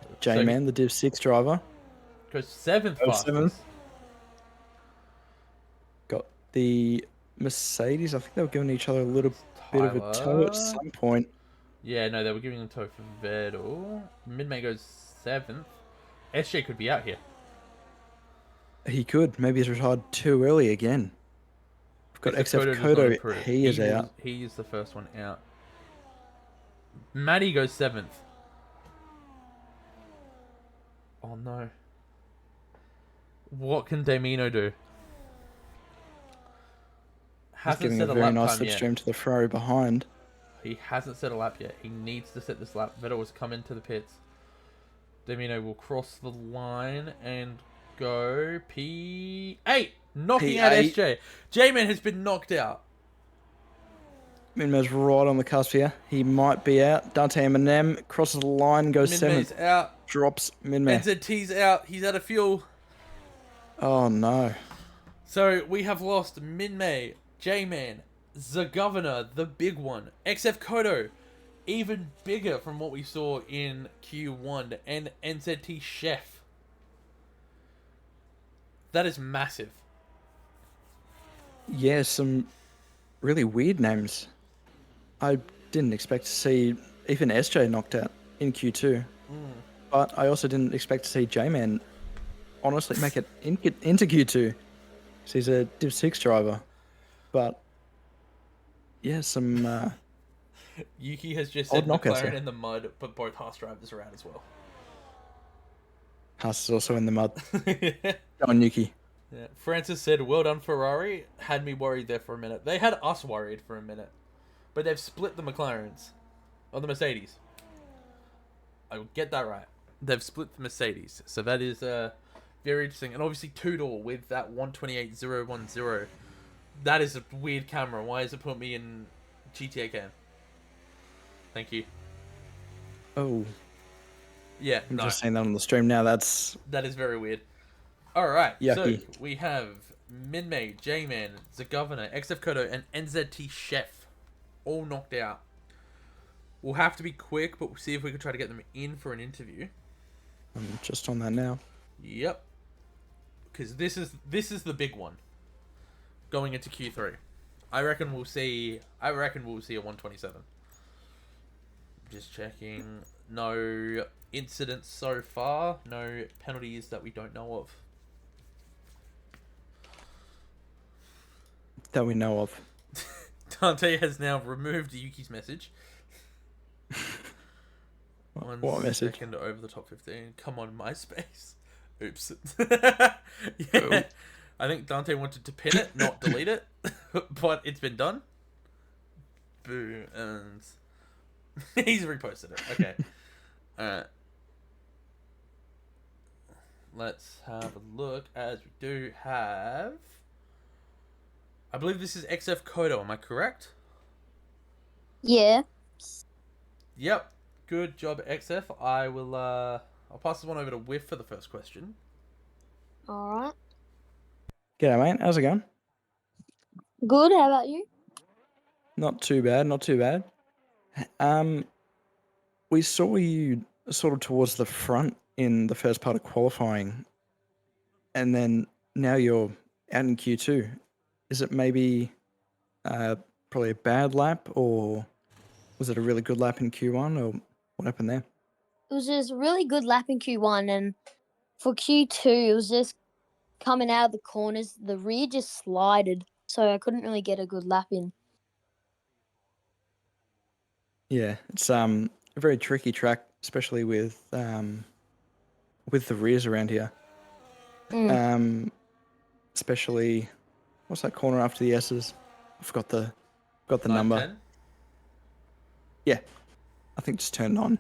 So J-Man, the Div 6 driver. Goes 7th Oh, fastest. 7th. Got the Mercedes. I think they were giving each other a little bit of a toe at Tyler. some point. Yeah, no, they were giving him a toe for Vettel. Min-Mei goes 7th. SJ could be out here. He could. Maybe he's retired too early again. We've got If the XF does not Kodo. improve, He is out. He is the first one out. Maddie goes 7th. Oh no. What can Damino do? He's Hasn't giving a set a very lap nice time yet. slipstream to the Ferrari behind. He hasn't set a lap yet. He needs to set this lap. Vettel has come into the pits. Damino will cross the line and go P8. Knocking out P8. SJ. J-Man has been knocked out. Minmo's right on the cusp here. He might be out. Dante M&M crosses the line, goes Min-Mei's 7th. out. Drops Minmay. NZT's out. He's out of fuel. Oh no. So we have lost Min-Mei, J-Man, the Governor, the big one, XF Kodo, even bigger from what we saw in Q1, and NZT Chef. That is massive. Yeah, some really weird names. I didn't expect to see even SJ knocked out in Q2. But I also didn't expect to see J-Man honestly make it into Q2. So he's a Div 6 driver. But yeah, some Yuki has just Odd said knockouts McLaren here. in the mud, but both Haas drivers are out as well. Haas is also in the mud. Yeah. Go on, Yuki. Francis said, well done Ferrari. Had me worried there for a minute. They had us worried for a minute. But they've split the McLarens. Or the Mercedes. I will get that right. They've split the Mercedes. So that is very interesting. And obviously two-door with that 128.010. That is a weird camera. Why has it put me in GTA cam? Thank you. Oh, Yeah, I'm no. just saying that on the stream now. That's That is very weird. Alright, Yucky. so we have Min-Mei, J-Man, the Governor, XF Kodo, and NZT Chef all knocked out. We'll have to be quick, but we'll see if we can try to get them in for an interview. I'm just on that now. Yep. Because this is the big one. Going into Q3. I reckon we'll see a 127. Just checking. No incidents so far. No penalties that we don't know of. That we know of. Dante has now removed Yuki's message. What message? Second over the top 15. Come on, MySpace. Oops. Yeah. Oh. I think Dante wanted to pin it, not delete it. But it's been done. Boo. And he's reposted it. Okay. Alright. Let's have a look, as we do have... I believe this is XF Kodo, am I correct? Yeah. Yep. Good job, XF. I will, I'll pass this one over to Whiff for the first question. Alright. G'day, mate. How's it going? Good, how about you? Not too bad, not too bad. We saw you sort of towards the front in the first part of qualifying, and then now you're out in Q2. Is it maybe probably a bad lap, or was it a really good lap in Q1, or what happened there? It was just a really good lap in Q1, and for Q2, it was just coming out of the corners, the rear just slided, so I couldn't really get a good lap in. Yeah, it's a very tricky track, especially with the rears around here. Especially, what's that corner after the S's? I forgot the 9, number. 10? Yeah, I think just turned on.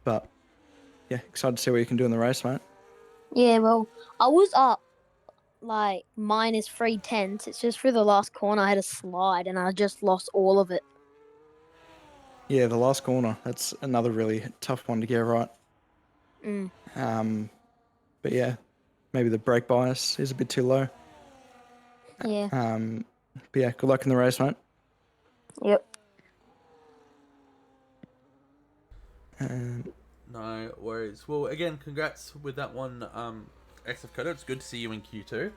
But yeah, excited to see what you can do in the race, mate. Yeah, well, I was up like minus 3/10. It's just through the last corner I had a slide, and I just lost all of it. Yeah, the last corner, that's another really tough one to get right. Mm. But yeah, maybe the brake bias is a bit too low. Yeah. But yeah, good luck in the race, mate. Yep. No worries. Well, again, congrats with that one, XF Kodo. It's good to see you in Q2.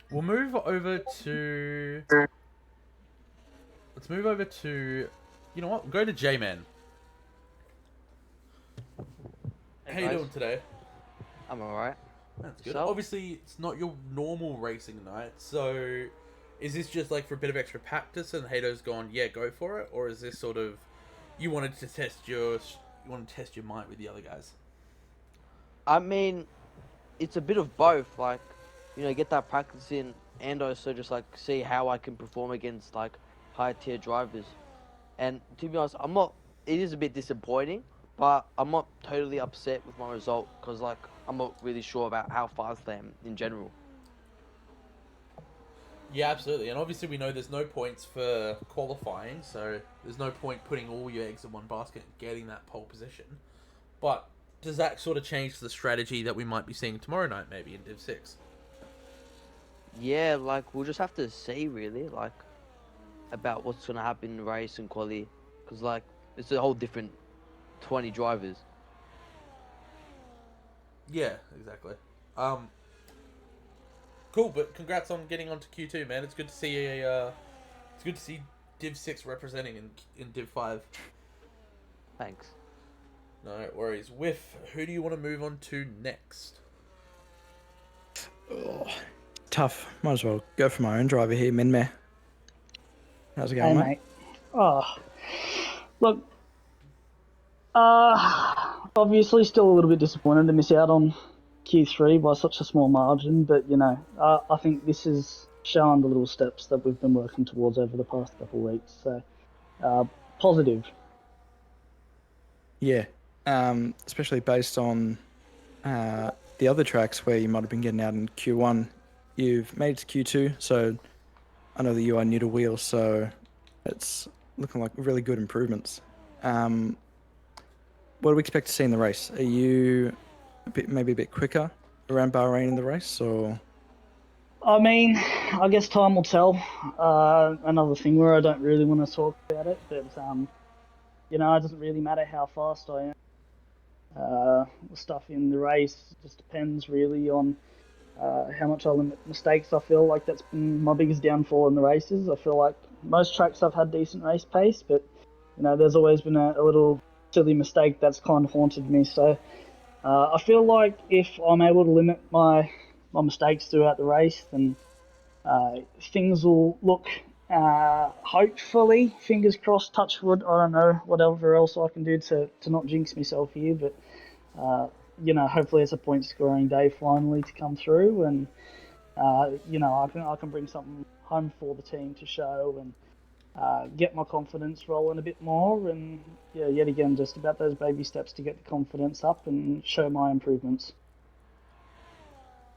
We'll move over to... Let's move over to... You know what? We'll go to J-Man. Hey, How you guys. doing today? I'm alright. That's good. Yourself? Obviously, it's not your normal racing night, so... Is this just like for a bit of extra practice and Hado's gone, yeah, go for it? Or is this sort of... You wanted to test your might with the other guys? I mean, it's a bit of both. Like, get that practice in, and also just like see how I can perform against like high tier drivers. And to be honest, I'm not. It is a bit disappointing, but I'm not totally upset with my result because like I'm not really sure about how fast I am in general. Yeah, absolutely. And obviously we know there's no points for qualifying, so there's no point putting all your eggs in one basket and getting that pole position. But does that sort of change the strategy that we might be seeing tomorrow night, maybe, in Div 6? Yeah, like we'll just have to see really, like about what's gonna happen in the race and quali, because like it's a whole different 20 drivers. Yeah, exactly. Cool, but congrats on getting onto Q2, man. It's good to see it's good to see Div 6 representing in Div 5. Thanks. No worries. Whiff, who do you want to move on to next? Oh, tough. Might as well go for my own driver here, Minmeh. How's it going, Hey, mate. Oh, look, obviously still a little bit disappointed to miss out on Q3 by such a small margin, but, I think this is showing the little steps that we've been working towards over the past couple of weeks, so positive. Yeah, especially based on the other tracks where you might have been getting out in Q1. You've made it to Q2, so I know that you are new to wheels, so it's looking like really good improvements. What do we expect to see in the race? Are you maybe a bit quicker around Bahrain in the race, or? I mean, I guess time will tell. Another thing where I don't really want to talk about it, but, it doesn't really matter how fast I am. The stuff in the race just depends really on how much I limit mistakes. I feel like that's been my biggest downfall in the races. I feel like most tracks I've had decent race pace, but there's always been a little silly mistake that's kind of haunted me. So I feel like if I'm able to limit my mistakes throughout the race, then things will look, hopefully, fingers crossed, touch wood, I don't know, whatever else I can do to not jinx myself here, but, hopefully it's a point scoring day finally to come through, and, I can bring something home for the team to show and get my confidence rolling a bit more, and yeah, yet again, just about those baby steps to get the confidence up and show my improvements.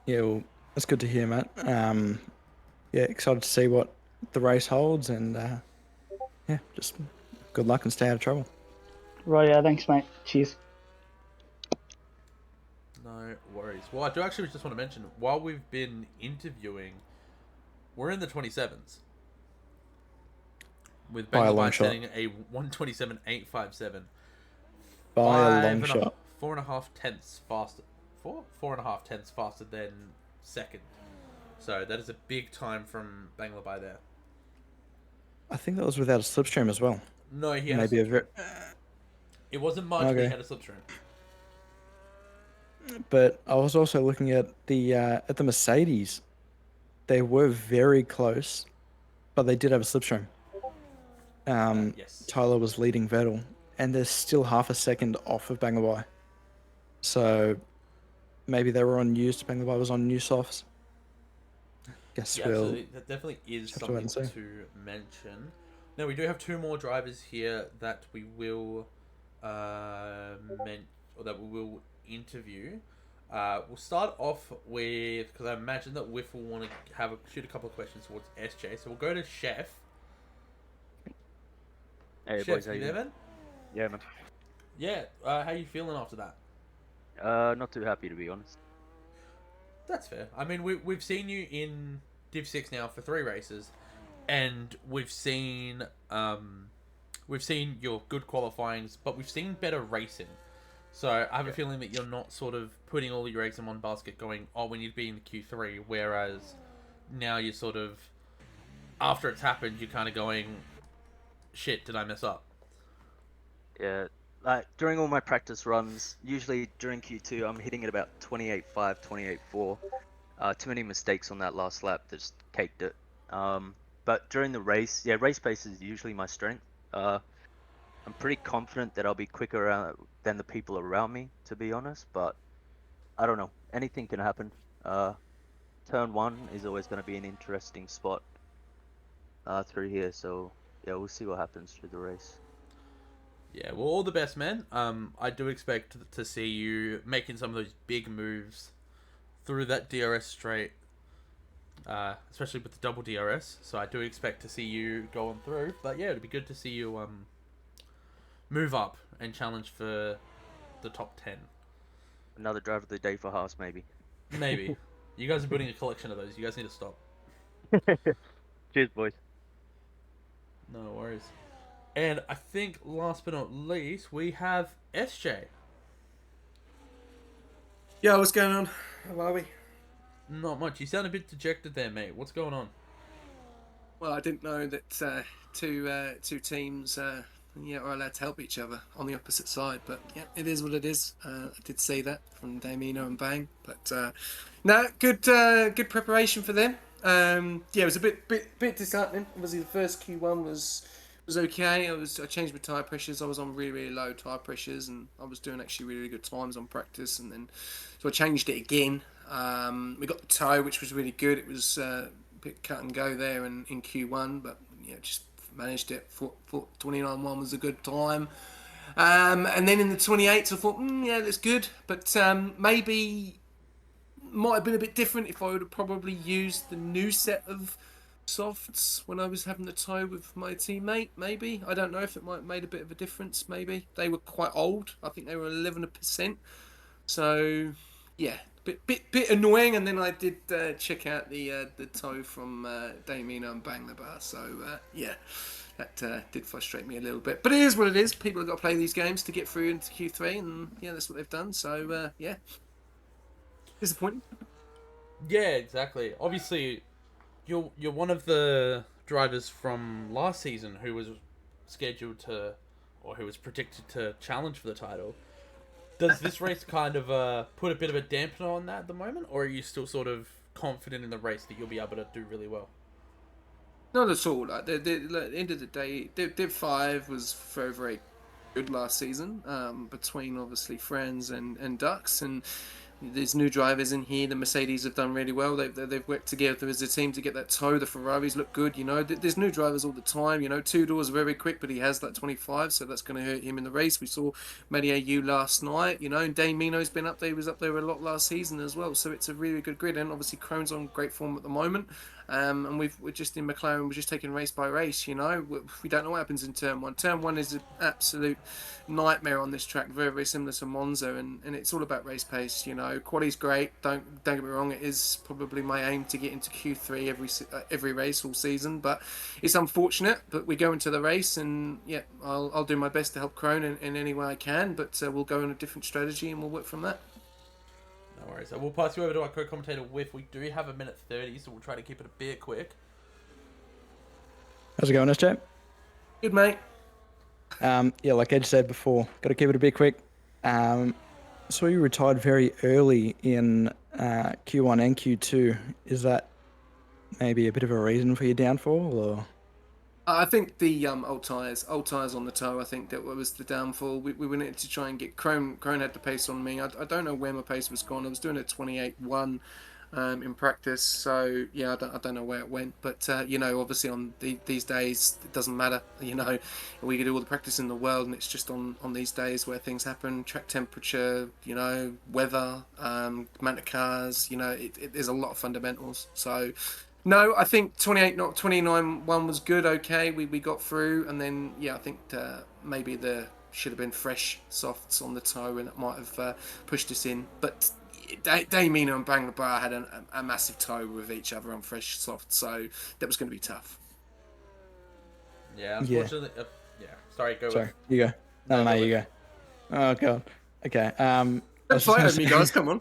Yeah, well, that's good to hear, Matt. Yeah, excited to see what the race holds, and yeah, just good luck and stay out of trouble. Right, yeah, thanks, mate. Cheers. No worries. Well, I do actually just want to mention, while we've been interviewing, we're in the 27s. With By a long Bangladesh shot. setting a 127.857. By a long Five and a shot. 4.5 tenths faster. 4.5 tenths faster than second. So that is a big time from Bangladesh there. I think that was without a slipstream as well. No, he had Maybe a a very. It wasn't much, but he Okay. had a slipstream. But I was also looking at the Mercedes. They were very close, but they did have a slipstream. Yes. Tyler was leading Vettel, and they're still half a second off of Bangladesh. So maybe they were on used. Bangladesh was on new softs. Guess Yeah, we'll absolutely. That definitely is have to wait something and see. to mention. Now, we do have two more drivers here that we will or that we will interview. We'll start off with, because I imagine that Whiff will want to shoot a couple of questions towards SJ. So we'll go to Chef. Hey Chef, boys, how you you there, doing? man? Yeah, man. Yeah. How you feeling after that? Not too happy to be honest. That's fair. I mean, we've seen you in Div 6 now for 3 races, and we've seen your good qualifyings, but we've seen better racing. So I have a feeling that you're not sort of putting all your eggs in one basket going, oh, we need to be in the Q3, whereas now you're sort of, after it's happened, you're kind of going, shit, did I mess up? Yeah, like during all my practice runs, usually during Q2, I'm hitting at about 28.5, 28.4. Too many mistakes on that last lap that just caked it. But during the race, yeah, race pace is usually my strength. I'm pretty confident that I'll be quicker than the people around me, to be honest. But I don't know. Anything can happen. Turn 1 is always going to be an interesting spot through here. So yeah, we'll see what happens through the race. Yeah, well, all the best, man. I do expect to see you making some of those big moves through that DRS straight, especially with the double DRS. So I do expect to see you going through. But yeah, it'd be good to see you move up and challenge for the top 10. Another driver of the day for Haas, maybe. Maybe. You guys are building a collection of those. You guys need to stop. Cheers, boys. No worries. And I think last but not least, we have SJ. Yo, what's going on? How are we? Not much. You sound a bit dejected there, mate. What's going on? Well, I didn't know that two teams are allowed to help each other on the opposite side, but yeah, it is what it is. I did see that from Damino and Bang, but no, good preparation for them. Yeah, it was a bit disheartening. Obviously, the first Q1 was okay. I changed my tire pressures. I was on really low tire pressures, and I was doing actually really good times on practice. And then so I changed it again. We got the toe, which was really good. It was a bit cut and go there in Q1, but yeah, just managed it. Thought 29.1 was a good time. And then in the 28s, I thought, yeah, that's good, but maybe might have been a bit different if I would have probably used the new set of softs when I was having the toe with my teammate. Maybe, I don't know if it might have made a bit of a difference. Maybe they were quite old. I think they were 11%. So yeah, bit annoying. And then I did check out the toe from Damino and Bang the Bar. So yeah, that did frustrate me a little bit. But it is what it is. People have got to play these games to get through into Q3, and yeah, that's what they've done. So yeah, disappointing. Yeah, exactly. Obviously, you're one of the drivers from last season who was scheduled to, or who was predicted to challenge for the title. Does this race kind of put a bit of a dampener on that at the moment, or are you still sort of confident in the race that you'll be able to do really well? Not at all. Like, at the end of the day, Div 5 was very, very good last season, between obviously Friends and Ducks, and there's new drivers in here. The Mercedes have done really well. They've worked together as a team to get that toe. The Ferraris look good. You know, there's new drivers all the time. You know, Two Doors very quick, but he has that 25, so that's going to hurt him in the race. We saw Matty AU last night. You know, and Dane Mino's been up there. He was up there a lot last season as well. So it's a really good grid, and obviously Krone's on great form at the moment. And we're just in McLaren. We're just taking race by race. You know, we don't know what happens in turn one. Turn one is an absolute nightmare on this track. Very, very similar to Monza, and it's all about race pace. You know, quali's great. Don't get me wrong. It is probably my aim to get into Q3 every race all season. But it's unfortunate. But we go into the race, and yeah, I'll do my best to help Krone in any way I can. But we'll go in a different strategy, and we'll work from that. No worries. We'll pass you over to our co-commentator, Whiff. We do have 1:30, so we'll try to keep it a bit quick. How's it going, SJ? Good, mate. Yeah, like Edge said before, got to keep it a bit quick. So you retired very early in Q1 and Q2. Is that maybe a bit of a reason for your downfall, or? I think the old tires on the toe. I think that was the downfall. We wanted to try and get Krone had the pace on me. I don't know where my pace was gone. I was doing a 28.1 in practice. So yeah, I don't know where it went. But you know, obviously on these days it doesn't matter. You know, we can do all the practice in the world, and it's just on these days where things happen. Track temperature, you know, weather, amount of cars. You know, there's a lot of fundamentals. So. No, I think 28, not 29, one was good. Okay, we got through, and then yeah, I think maybe there should have been fresh softs on the toe, and it might have pushed us in. But Damina and Banglabar had a massive toe with each other on fresh softs, so that was going to be tough. Yeah, unfortunately, yeah. Sorry, go. Sorry, you go. No, you go. Oh god. Okay. Don't fight with me, guys. Come on.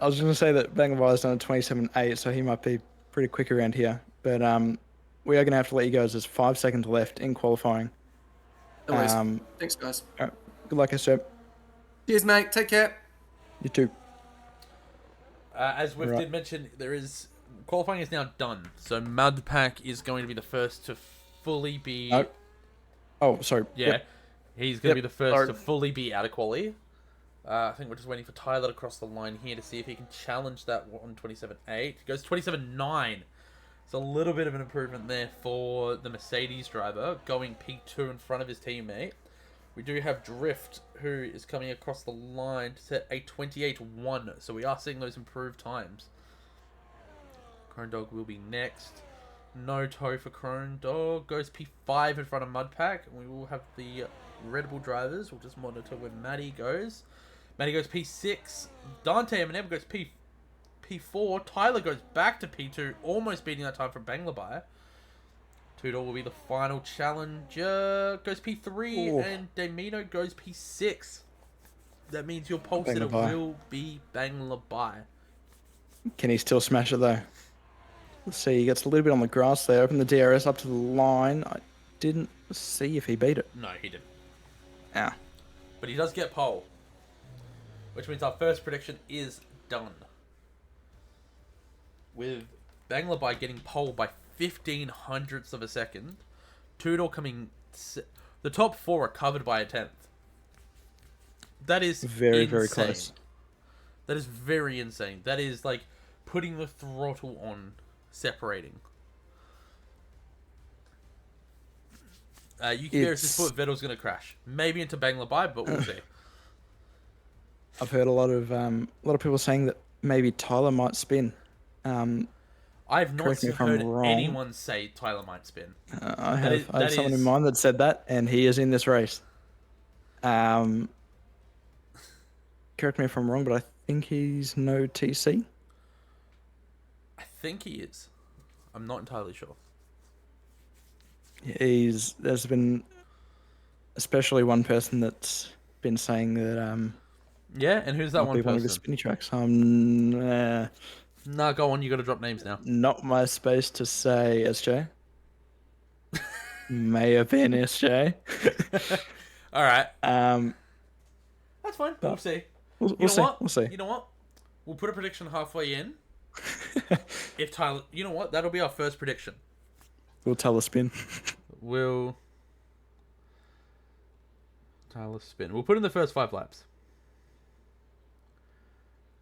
I was going to say that Banglabar's done a 27.8, so he might be pretty quick around here, but we are going to have to let you go as there's 5 seconds left in qualifying. No worries. Thanks, guys. All right. Good luck, SJ. Cheers, mate. Take care. You too. As we did mention, qualifying is now done, so Mudpack is going to be the first to fully be. Oh, sorry. Yeah, yep. He's going to be the first to fully be out of quali. I think we're just waiting for Tyler to cross the line here to see if he can challenge that on 27.8. He goes 27.9. It's a little bit of an improvement there for the Mercedes driver, going P2 in front of his teammate. We do have Drift, who is coming across the line to set a 28.1. So we are seeing those improved times. Crone Dog will be next. No toe for Crone Dog. Goes P5 in front of Mudpack. And we will have the Red Bull drivers. We'll just monitor where Matty goes. Matty goes P6. Dante Eminem goes P4. Tyler goes back to P2, almost beating that time from Banglabai. Tudor will be the final challenger. Goes P3, Ooh. and Demino goes P6. That means your pole sitter will be Banglabai. Can he still smash it though? Let's see, he gets a little bit on the grass there. Open the DRS up to the line. I didn't see if he beat it. No, he didn't. Ah. But he does get pole. Which means our first prediction is done. With Banglabai getting pole by 15 hundredths of a second. Tudor coming... The top four are covered by a 10th. That is very, insane. very close. That is very insane. That is like putting the throttle on, separating. You can just put Vettel's going to crash. Maybe into Banglabai, but we'll see. I've heard a lot of people saying that maybe Tyler might spin. I've not heard anyone say Tyler might spin. I have someone in mind that said that, and he is in this race. Correct me if I'm wrong, but I think he's no TC. I think he is. I'm not entirely sure. There's been especially one person that's been saying that yeah, and who's that one person? One of the spinny tracks. Nah, go on, you gotta drop names now. Not my space to say, SJ. May have been SJ. All right. Um, That's fine. We'll but see. we'll You know see. what? We'll see. You know what? We'll put a prediction halfway in. If Tyler, you know what? That'll be our first prediction. We'll tell the spin. Will Tyler spin? We'll put in the first 5 laps.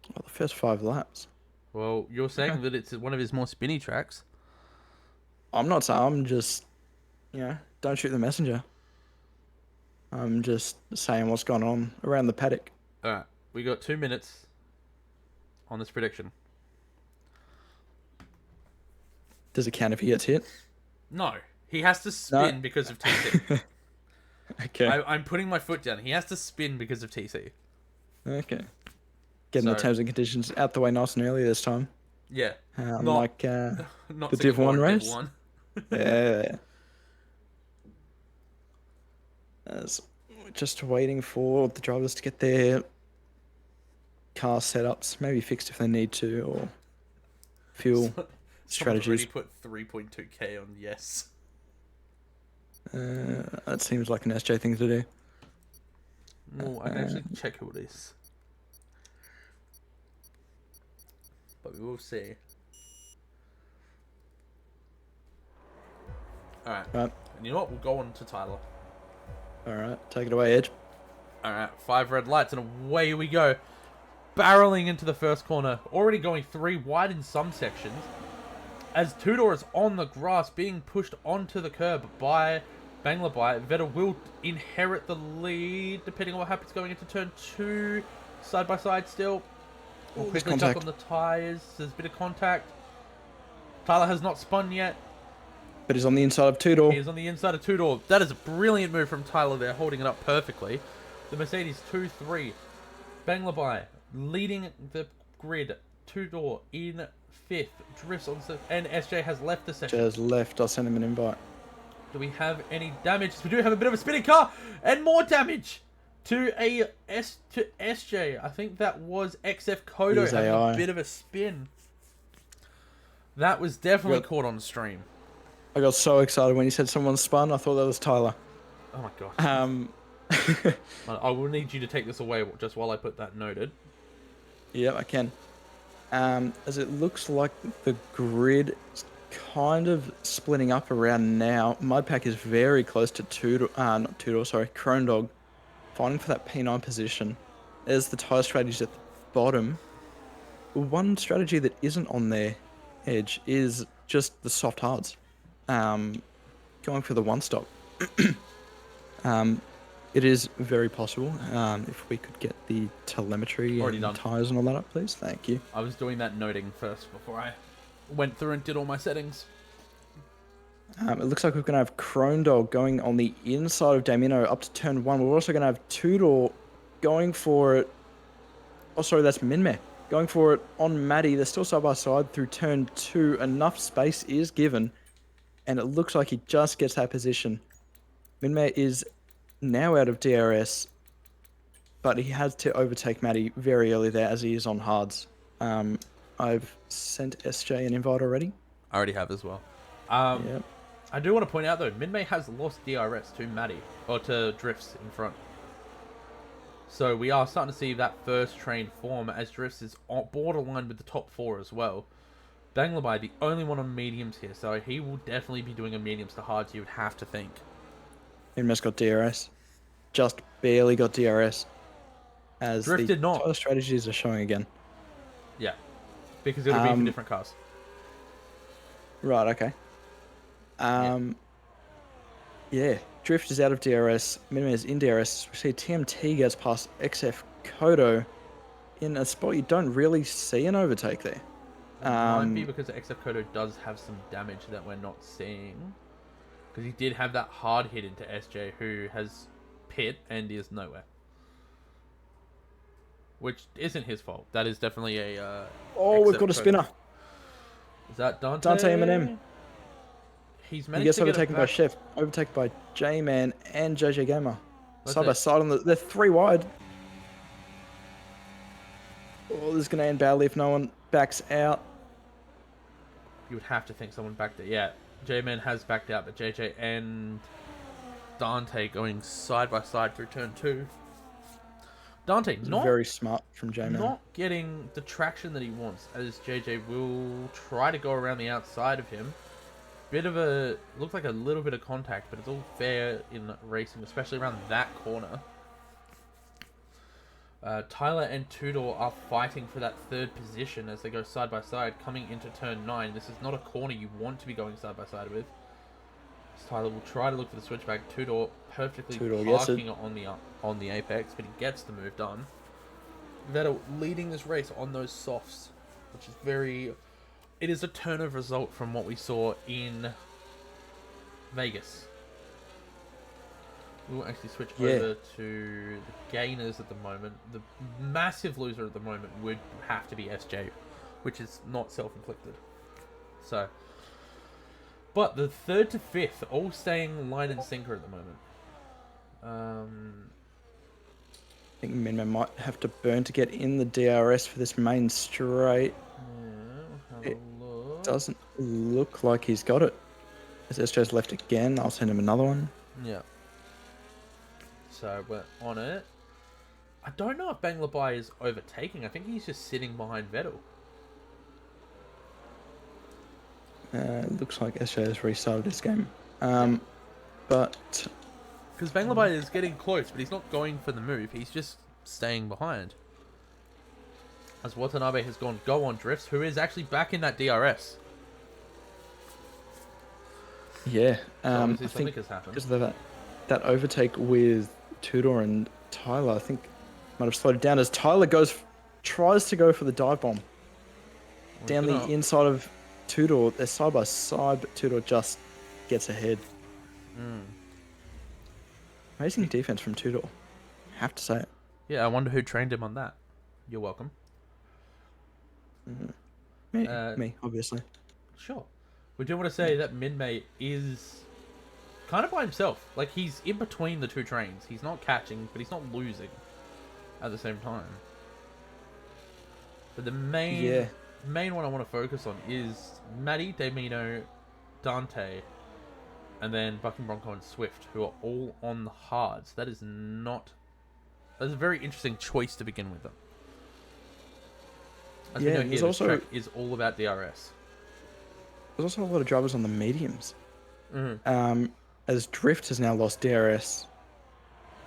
Well, the first 5 laps. Well, you're saying that it's one of his more spinny tracks. I'm not saying. I'm just, don't shoot the messenger. I'm just saying what's going on around the paddock. All right. We got 2 minutes on this prediction. Does it count if he gets hit? No. He has to spin because of TC. Okay. I'm putting my foot down. He has to spin because of TC. Okay. Getting the So- terms and conditions out the way nice and early this time. Yeah. Like Not the Div 1 Singapore, race? Div 1. Yeah. As we're just waiting for the drivers to get their car setups, maybe fixed if they need to, or fuel Someone's strategies. already put 3.2k on yes. That seems like an SJ thing to do. Well, I can actually check who it is. But we will see. Alright. Right. And you know what? We'll go on to Tyler. Alright, take it away, Edge. Alright, 5 red lights and away we go. Barreling into the first corner. Already going 3 wide in some sections. As Tudor is on the grass being pushed onto the curb by Banglabai. Vettel will inherit the lead depending on what happens going into turn 2. Side by side still. We'll quickly jump on the tyres. There's a bit of contact. Tyler has not spun yet. But he's on the inside of Tudor. He is on the inside of Tudor. That is a brilliant move from Tyler there, holding it up perfectly. The Mercedes 2-3. Banglabai leading the grid. Tudor in 5th. Drifts on 6th. And SJ has left the session. Just left. I'll send him an invite. Do we have any damage? We do have a bit of a spinning car. And more damage to SJ. I think that was XF Kodo Here's having AI. a bit of a spin. That was definitely caught on stream. I got so excited when you said someone spun. I thought that was Tyler. Oh my gosh. Um, I will need you to take this away just while I put that noted. yeah, I can. As it looks like the grid is kind of splitting up around now. Mudpack is very close to Chrome Dog, fighting for that P9 position. There's the tyre strategies at the bottom. One strategy that isn't on their Edge is just the soft hards. Going for the one stop. It is very possible. If we could get the telemetry Already and done. tires and all that up, please. Thank you. I was doing that noting first before I went through and did all my settings. It looks like we're going to have Chrome Dog going on the inside of Damino up to turn 1. We're also going to have Tudor going for it. Oh, sorry, that's Minmay. Going for it on Maddie. They're still side by side through turn 2. Enough space is given. And it looks like he just gets that position. Minmay is now out of DRS. But he has to overtake Maddie very early there as he is on hards. I've sent SJ an invite already. I already have as well. Yep. I do want to point out though, Minmay has lost DRS to Maddie, or to Drifts in front. So we are starting to see that first train form as Drifts is on borderline with the top 4 as well. Banglabai, the only one on mediums here, so he will definitely be doing a mediums to hards, you would have to think. Minmay's got DRS. Just barely got DRS. As Drift the did not. tyre strategies are showing again. Yeah, because it'll be for different cars. Right, okay. Yeah, Drift is out of DRS. Minimum is in DRS. We see TMT gets past XF Kodo in a spot you don't really see an overtake there. Might be because XF Kodo does have some damage that we're not seeing. Because he did have that hard hit into SJ, who has pit and is nowhere. Which isn't his fault. That is definitely a... Oh, we've XF got a Kodo. spinner. Is that Dante? Dante Eminem. He's He managed gets to get overtaken it by back. Chef, overtaken by J-Man and JJ Gamer. That's Side by it. side on they're 3 wide. Oh, this is going to end badly if no one backs out. You would have to think someone backed it. Yeah, J-Man has backed out, but JJ and Dante going side by side through turn 2. Dante It's not very smart from J-Man. not getting the traction that he wants, as JJ will try to go around the outside of him. Bit of a, looks like a little bit of contact, but it's all fair in racing, especially around that corner. Tyler and Tudor are fighting for that third position as they go side by side, coming into turn 9. This is not a corner you want to be going side by side with. Tyler will try to look for the switchback. Tudor perfectly parking it on the apex, but he gets the move done. Vettel leading this race on those softs, which is very... It is a turn of result from what we saw in Vegas. We will actually switch over to the gainers at the moment. The massive loser at the moment would have to be SJ, which is not self-inflicted. So... But the 3rd to 5th, all staying line and sinker at the moment. I think Minman might have to burn to get in the DRS for this main straight. Yeah, it doesn't look like he's got it. As SJ's left again, I'll send him another one. Yeah. So we're on it. I don't know if Banglabai is overtaking. I think he's just sitting behind Vettel. Looks like SJ has restarted this game. But... Because Banglabai is getting close, but he's not going for the move. He's just staying behind. As Watanabe has gone go on drifts, who is actually back in that DRS. Yeah. So I obviously think something has happened. because of that overtake with Tudor and Tyler, I think might have slowed it down as Tyler tries to go for the dive bomb. Down the inside of Tudor, they're side by side, but Tudor just gets ahead. Amazing defense from Tudor. Have to say it. Yeah, I wonder who trained him on that. You're welcome. Me, obviously. Sure. We do want to say that Minmay is kind of by himself. Like, he's in between the two trains. He's not catching, but he's not losing at the same time. But the main one I want to focus on is Maddie, Damino, Dante, and then Bucking Bronco and Swift, who are all on the hards. That is not... That's a very interesting choice to begin with, though. As we know here, this track is all about DRS. There's also a lot of drivers on the mediums. As Drift has now lost DRS.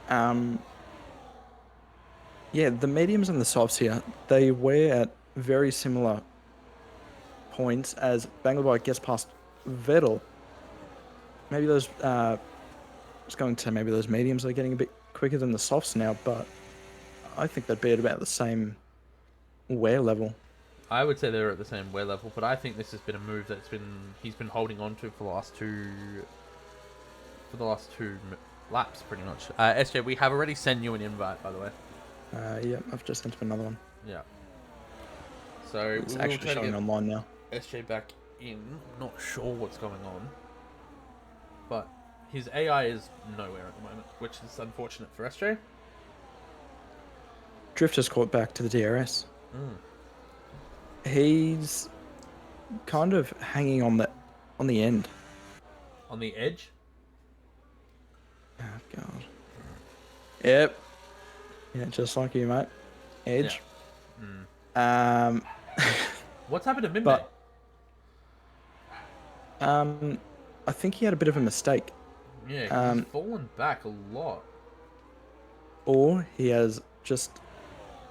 Yeah, the mediums and the softs here, they wear at very similar points as Bangladesh gets past Vettel. Maybe those, I was going to say maybe those mediums are getting a bit quicker than the softs now, but I think they'd be at about the same wear level. I would say they're at the same wear level, but I think this has been a move that's he's been holding on to for the last two laps, pretty much. SJ, we have already sent you an invite, by the way. Yeah, I've just sent him another one. Yeah. So it's actually showing online now. SJ back in. Not sure what's going on, but his AI is nowhere at the moment, which is unfortunate for SJ. Drift has caught back to the DRS. He's kind of hanging on the end. On the edge? Oh, God. Yep. Yeah, just like you, mate. Edge. Yeah. What's happened to Mimbe? I think he had a bit of a mistake. Yeah, he's fallen back a lot. Or he has just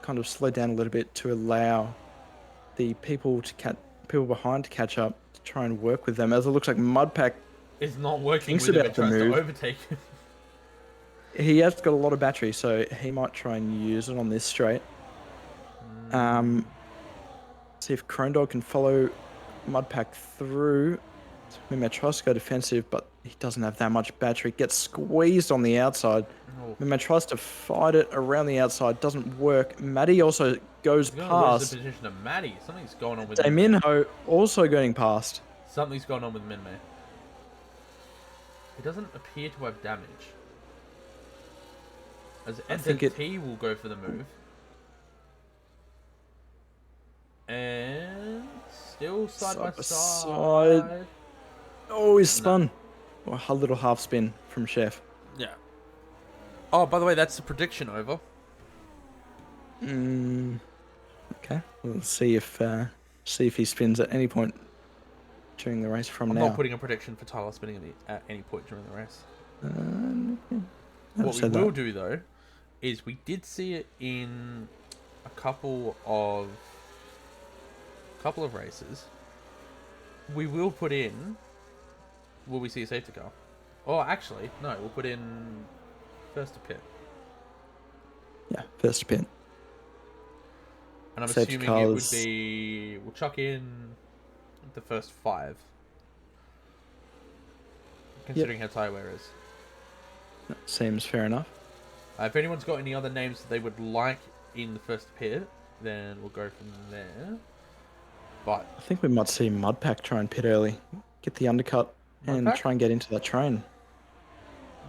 kind of slowed down a little bit to allow the people behind to catch up, to try and work with them. As it looks like Mudpack is not working with him and tries to overtake him. He has got a lot of battery, so he might try and use it on this straight. See if Crone Dog can follow Mudpack through. Mimette tries to go defensive, but he doesn't have that much battery. Gets squeezed on the outside. Mimette tries to fight it around the outside. Doesn't work. Maddie also goes past. Lose the position of Maddie. Something's going on with Daminho also going past. Something's going on with Minmay. He doesn't appear to have damage. As NZT will go for the move. And still side by side. Oh, he's spun. Or a little half spin from Chef. Yeah. Oh, by the way, that's the prediction over. Okay. We'll see if he spins at any point during the race from I'm now. not putting a prediction for Tyler spinning at any point during the race. Yeah. What we will do, though, is we did see it in a couple of races. We will put in... Will we see a safety car? Oh, actually, no. We'll put in first to pit. Yeah, first to pit. And I'm Safety assuming it would cars. be... We'll chuck in the first 5. Considering how tyre wear is. That seems fair enough. If anyone's got any other names that they would like in the first pit, then we'll go from there. But I think we might see Mudpack try and pit early. Get the undercut and Mudpack? try and get into that train.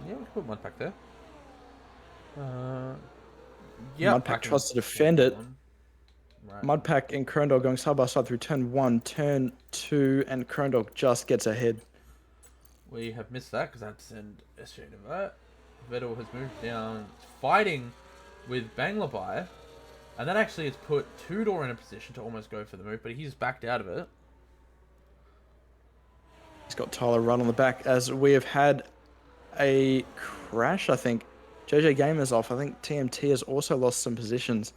yeah, we can put Mudpack there. Yeah, Mudpack tries to defend it. Right. Mudpack and Krondog going side by side through turn 1, turn 2, and Krondog just gets ahead. We have missed that because I had to send SJ to that. Vettel has moved down, fighting with Banglabai. And that actually has put Tudor in a position to almost go for the move, but he's backed out of it. He's got Tyler right on the back as we have had a crash, I think. JJ Gamer's off. I think TMT has also lost some positions.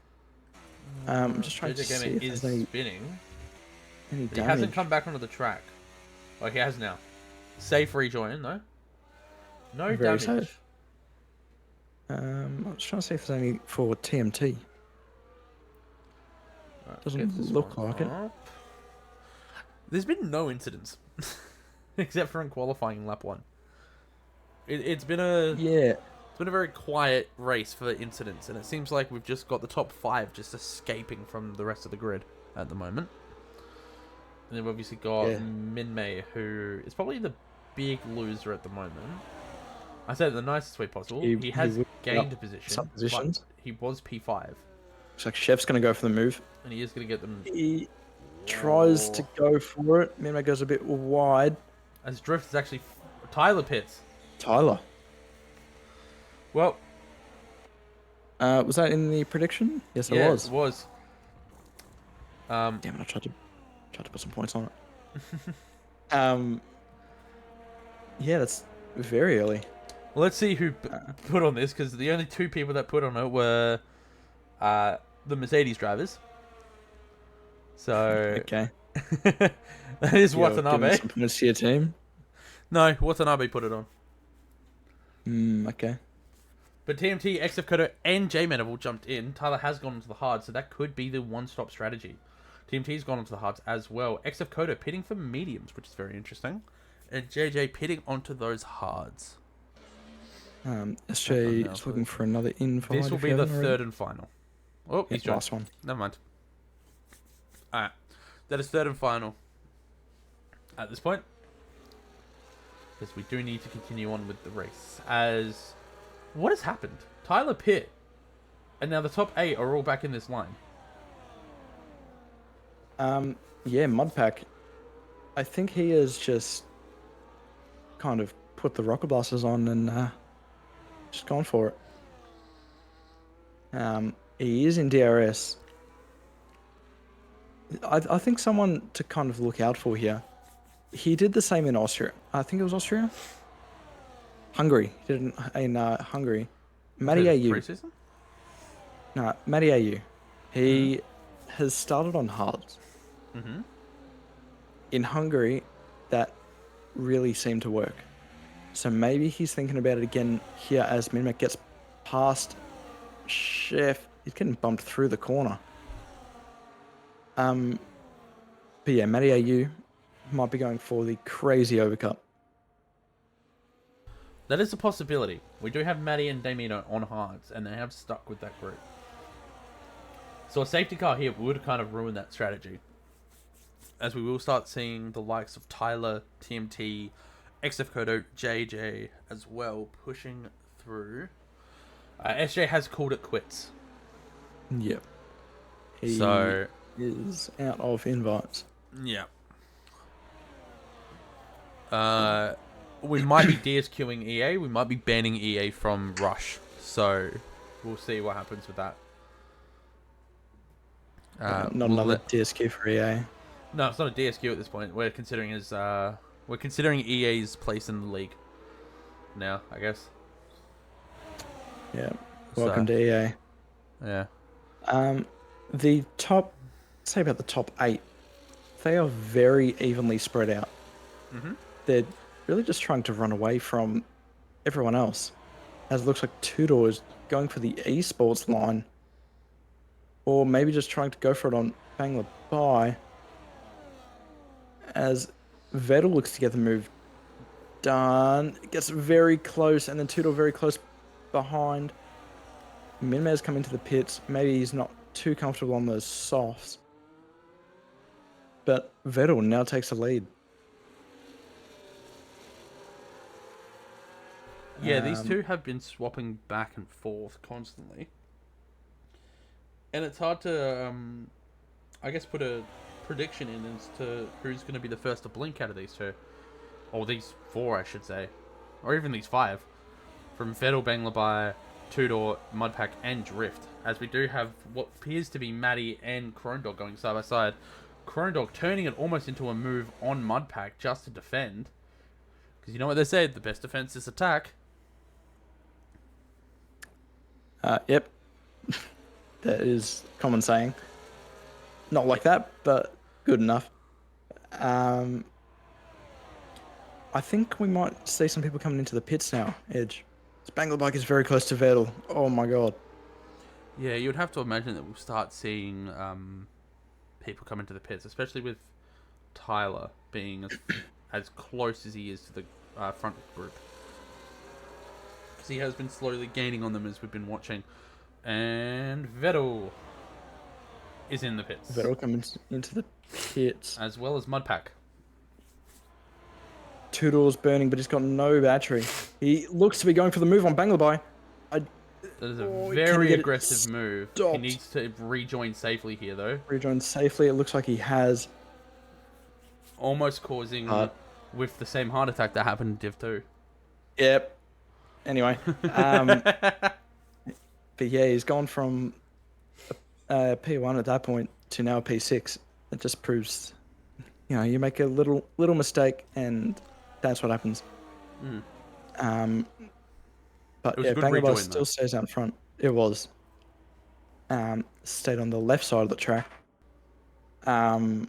I'm just trying to see if is there's spinning. any He damage. hasn't come back onto the track. Oh, he has now. Safe rejoin, though. No Very damage. safe. I'm just trying to see if there's any for TMT. Right, Doesn't get this look one like it. up. There's been no incidents. Except for in qualifying lap 1. It's been a... Yeah. It's been a very quiet race for incidents, and it seems like we've just got the top 5 just escaping from the rest of the grid at the moment. And then we've obviously got Minmay, who is probably the big loser at the moment. I said it the nicest way possible. He has gained a position, some positions. but he was P5. Looks like Chef's going to go for the move. And he is going to get them... He tries to go for it. Minmay goes a bit wide. As Drift is actually... Tyler pits. Tyler. Well... was that in the prediction? Yes, it was. It was. Damn it, I tried to put some points on it. Yeah, that's very early. Well, let's see who put on this, because the only 2 people that put on it were the Mercedes drivers. So... Okay. that is You're giving Watanabe. some points to your team. No, Watanabe put it on. Okay. But TMT, XF Kodo, and J-Man have all jumped in. Tyler has gone into the hards, so that could be the one-stop strategy. TMT's gone into the hards as well. XF Kodo pitting for mediums, which is very interesting. And JJ pitting onto those hards. SJ is looking for another invite. This will be the third and final. Oh, he's joined. Last one. Never mind. Alright. That is third and final. At this point. Because we do need to continue on with the race. As... What has happened? Tyler pit. And now the top 8 are all back in this line. Yeah, Mudpack. I think he has just kind of put the rocket blasters on and just gone for it. He is in DRS. I think someone to kind of look out for here. He did the same in Austria. I think it was Austria. Hungary. He did it in Hungary. Matty AU. Pre-season? No, Matty AU. He has started on hards. Mm-hmm. In Hungary, that really seemed to work. So maybe he's thinking about it again here as Minmac gets past Chef. He's getting bumped through the corner. But yeah, Matty AU might be going for the crazy overcut. That is a possibility. We do have Matty and Damino on hards, and they have stuck with that group. So a safety car here would kind of ruin that strategy. As we will start seeing the likes of Tyler, TMT, XF Kodo, JJ as well pushing through. SJ has called it quits. Yep. He So is out of invites. yeah. we might be DSQing EA. We might be banning EA from Rush. So we'll see what happens with that. Not We'll another let- DSQ for EA. No, it's not a DSQ at this point. We're considering EA's place in the league now, I guess. Yeah. Welcome to EA. Yeah. The top, say about the top 8, they are very evenly spread out. Mm-hmm. They're really just trying to run away from everyone else. As it looks like Tudor is going for the esports line. Or maybe just trying to go for it on Bangla Bai. As Vettel looks to get the move done. It gets very close, and then Tudor very close behind. Minmez come into the pits. Maybe he's not too comfortable on those softs. But Vettel now takes the lead. Yeah, these two have been swapping back and forth constantly. And it's hard to, I guess, put a prediction in as to who's going to be the first to blink out of these two. Or these 4, I should say. Or even these 5. From Vettel, Banglabai, Tudor, Mudpack, and Drift. As we do have what appears to be Matty and Crondog going side by side. Crondog turning it almost into a move on Mudpack just to defend. Because you know what they said, the best defense is attack. Yep. That is common saying. Not like that, but good enough. I think we might see some people coming into the pits now, Edge. Spangler Bike is very close to Vettel. Oh my god. Yeah, you would have to imagine that we'll start seeing people come into the pits, especially with Tyler being as close as he is to the front group. Because he has been slowly gaining on them as we've been watching. And Vettel is in the pits. Vettel coming into the pits. As well as Mudpack. Tudor's burning, but he's got no battery. He looks to be going for the move on Banglabai. That is a can very get it aggressive move. He stopped. needs to rejoin safely here, though. Rejoined safely. It looks like he has. Almost causing with the same heart attack that happened in Div 2. Yep. Anyway. But yeah, he's gone from P1 at that point to now a P6. It just proves, you make a little mistake and that's what happens. But yeah, Bangladesh still stays out front. It was. Stayed on the left side of the track. But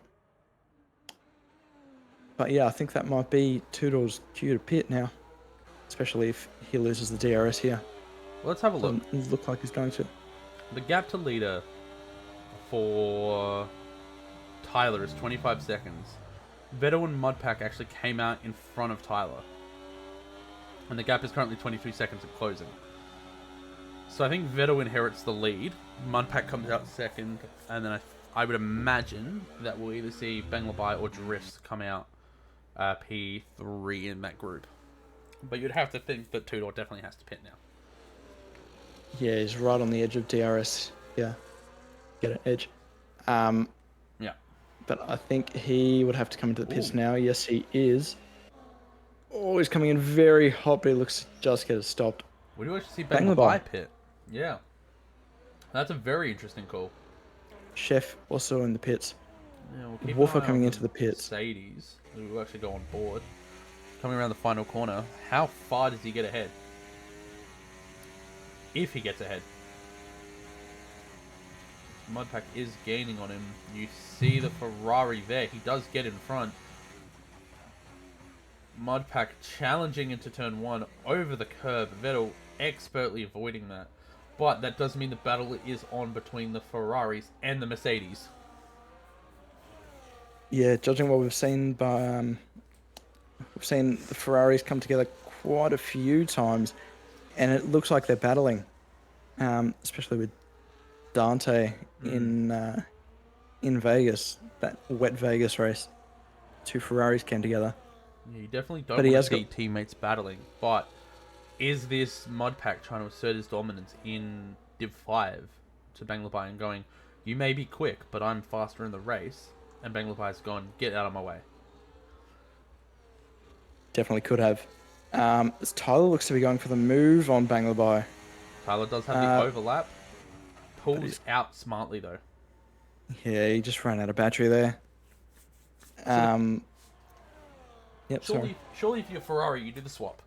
yeah, I think that might be Tudor's cue to pit now. Especially if he loses the DRS here. Let's have a look. Doesn't look like he's going to. The gap to leader for Tyler is 25 seconds. Vettel and Mudpack actually came out in front of Tyler. And the gap is currently 23 seconds at closing. So I think Vettel inherits the lead. Mudpack comes out second. And then I would imagine that we'll either see Banglabai or Drifts come out P3 in that group. But you'd have to think that Tudor definitely has to pit now. Yeah, he's right on the edge of DRS. Yeah. Get an edge. Yeah. But I think he would have to come into the pits now. Yes, he is. Oh, he's coming in very hot, but he looks to just get it stopped. We do actually see Banglabai pit. Yeah. That's a very interesting call. Chef also in the pits. Yeah, we'll keep Woofer an eye coming on into the pits. Mercedes, who will actually go on board. Coming around the final corner. How far does he get ahead? If he gets ahead. Mudpack is gaining on him. You see the Ferrari there. He does get in front. Mudpack challenging into turn 1 over the curb. Vettel expertly avoiding that. But that does mean the battle is on between the Ferraris and the Mercedes. Yeah, judging what we've seen we've seen the Ferraris come together quite a few times, and it looks like they're battling, especially with Dante in Vegas, that wet Vegas race. 2 Ferraris came together. Yeah, you definitely don't want to see teammates battling, but is this Mudpack trying to assert his dominance in Div 5 to Banglabai and going, you may be quick, but I'm faster in the race, and Banglabai's gone, get out of my way. Definitely could have. Tyler looks to be going for the move on Banglabai. Tyler does have the Uh, overlap. Pulls he's- out smartly though. Yeah, he just ran out of battery there. Yep, sorry. Surely if you're Ferrari, you do the swap.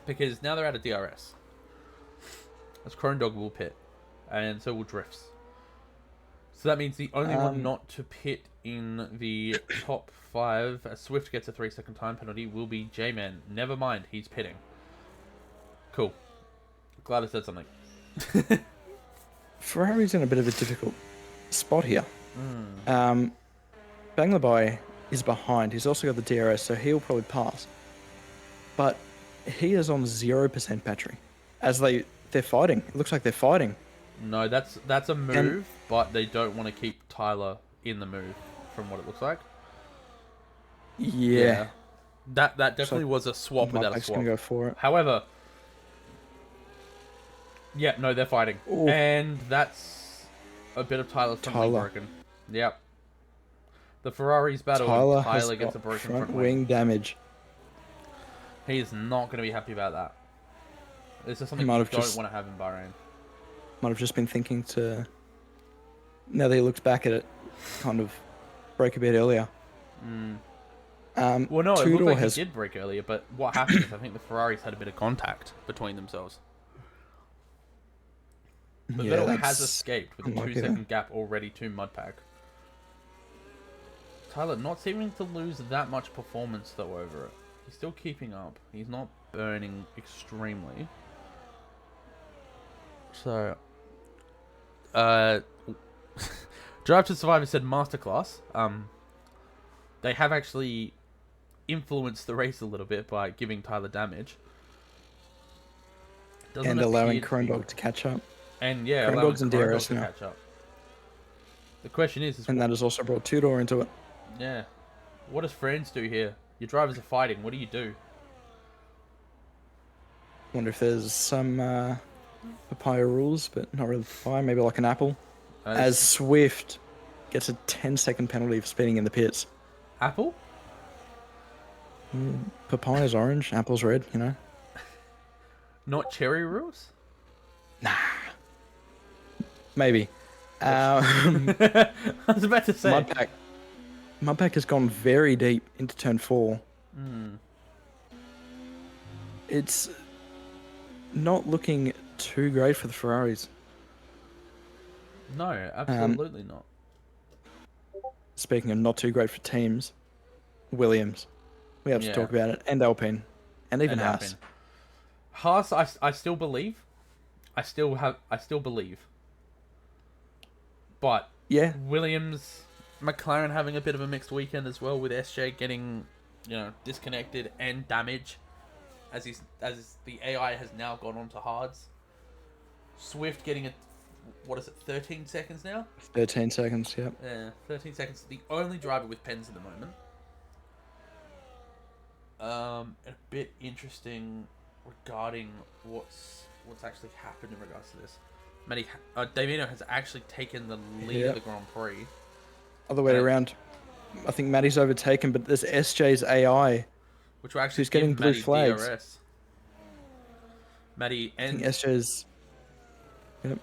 Because now they're out of DRS. As Chrome Dog will pit. And so will Drifts. So that means the only one not to pit in the top 5, as Swift gets a 3-second time penalty, will be J-Man. Never mind, he's pitting. Cool. Glad I said something. Ferrari's in a bit of a difficult spot here. Banglabai is behind. He's also got the DRS, so he'll probably pass. But he is on 0% battery. As they're fighting. It looks like they're fighting. No, that's a move, but they don't want to keep Tyler in the move, from what it looks like. Yeah. That definitely was a swap without a Mudpack's swap. gonna go for it. However, yeah, no, they're fighting. Ooh. And that's a bit of Tyler's something broken. Yep. The Ferrari's battle Tyler with has Tyler gets a got broken front front wing damage. He is not going to be happy about that. This is something Might you have don't just- want to have in Bahrain. Might have just been thinking to, now that he looks back at it, kind of break a bit earlier. Well, no, it Tudor looked like has he did break earlier, but what happened is I think the Ferraris had a bit of contact between themselves. But Yeah, Vettel has that's escaped with a unlucky 2-second gap already to Mudpack. Tyler not seeming to lose that much performance though over it. He's still keeping up. He's not burning extremely. So, Drive to Survive said masterclass. They have actually influenced the race a little bit by giving Tyler damage. Doesn't and appear allowing to Chrome be- Dog to catch up. And yeah, Chrome allowing Dog's in Chrome Dog DRS to now. catch up. The question is And that has also brought Tudor into it. yeah, what does friends do here? Your drivers are fighting. What do you do? Wonder if there's some papaya rules, but not really papaya, maybe like an apple. As Swift gets a 10-second penalty for speeding in the pits. Apple? Papaya's orange, apple's red, you know? Not cherry rules? Maybe. I was about to say. Mudpack has gone very deep into turn 4. It's not looking too great for the Ferraris. No, absolutely not. Speaking of not too great for teams, Williams. We have to talk about it. And Alpine. And even And Haas. Alpine. Haas, I still believe. I still believe. But Yeah. Williams, McLaren having a bit of a mixed weekend as well, with SJ getting, disconnected and damage, as the AI has now gone on to hards. Swift getting 13 seconds now? 13 seconds, yep. Yeah, 13 seconds. The only driver with pens at the moment. A bit interesting regarding what's actually happened in regards to this. Davino has actually taken the lead of the Grand Prix. Other way around. I think Matty's overtaken, but there's SJ's AI. Which will actually who's getting give blue Matty flags. DRS. Matty I and... think SJ's... Yep.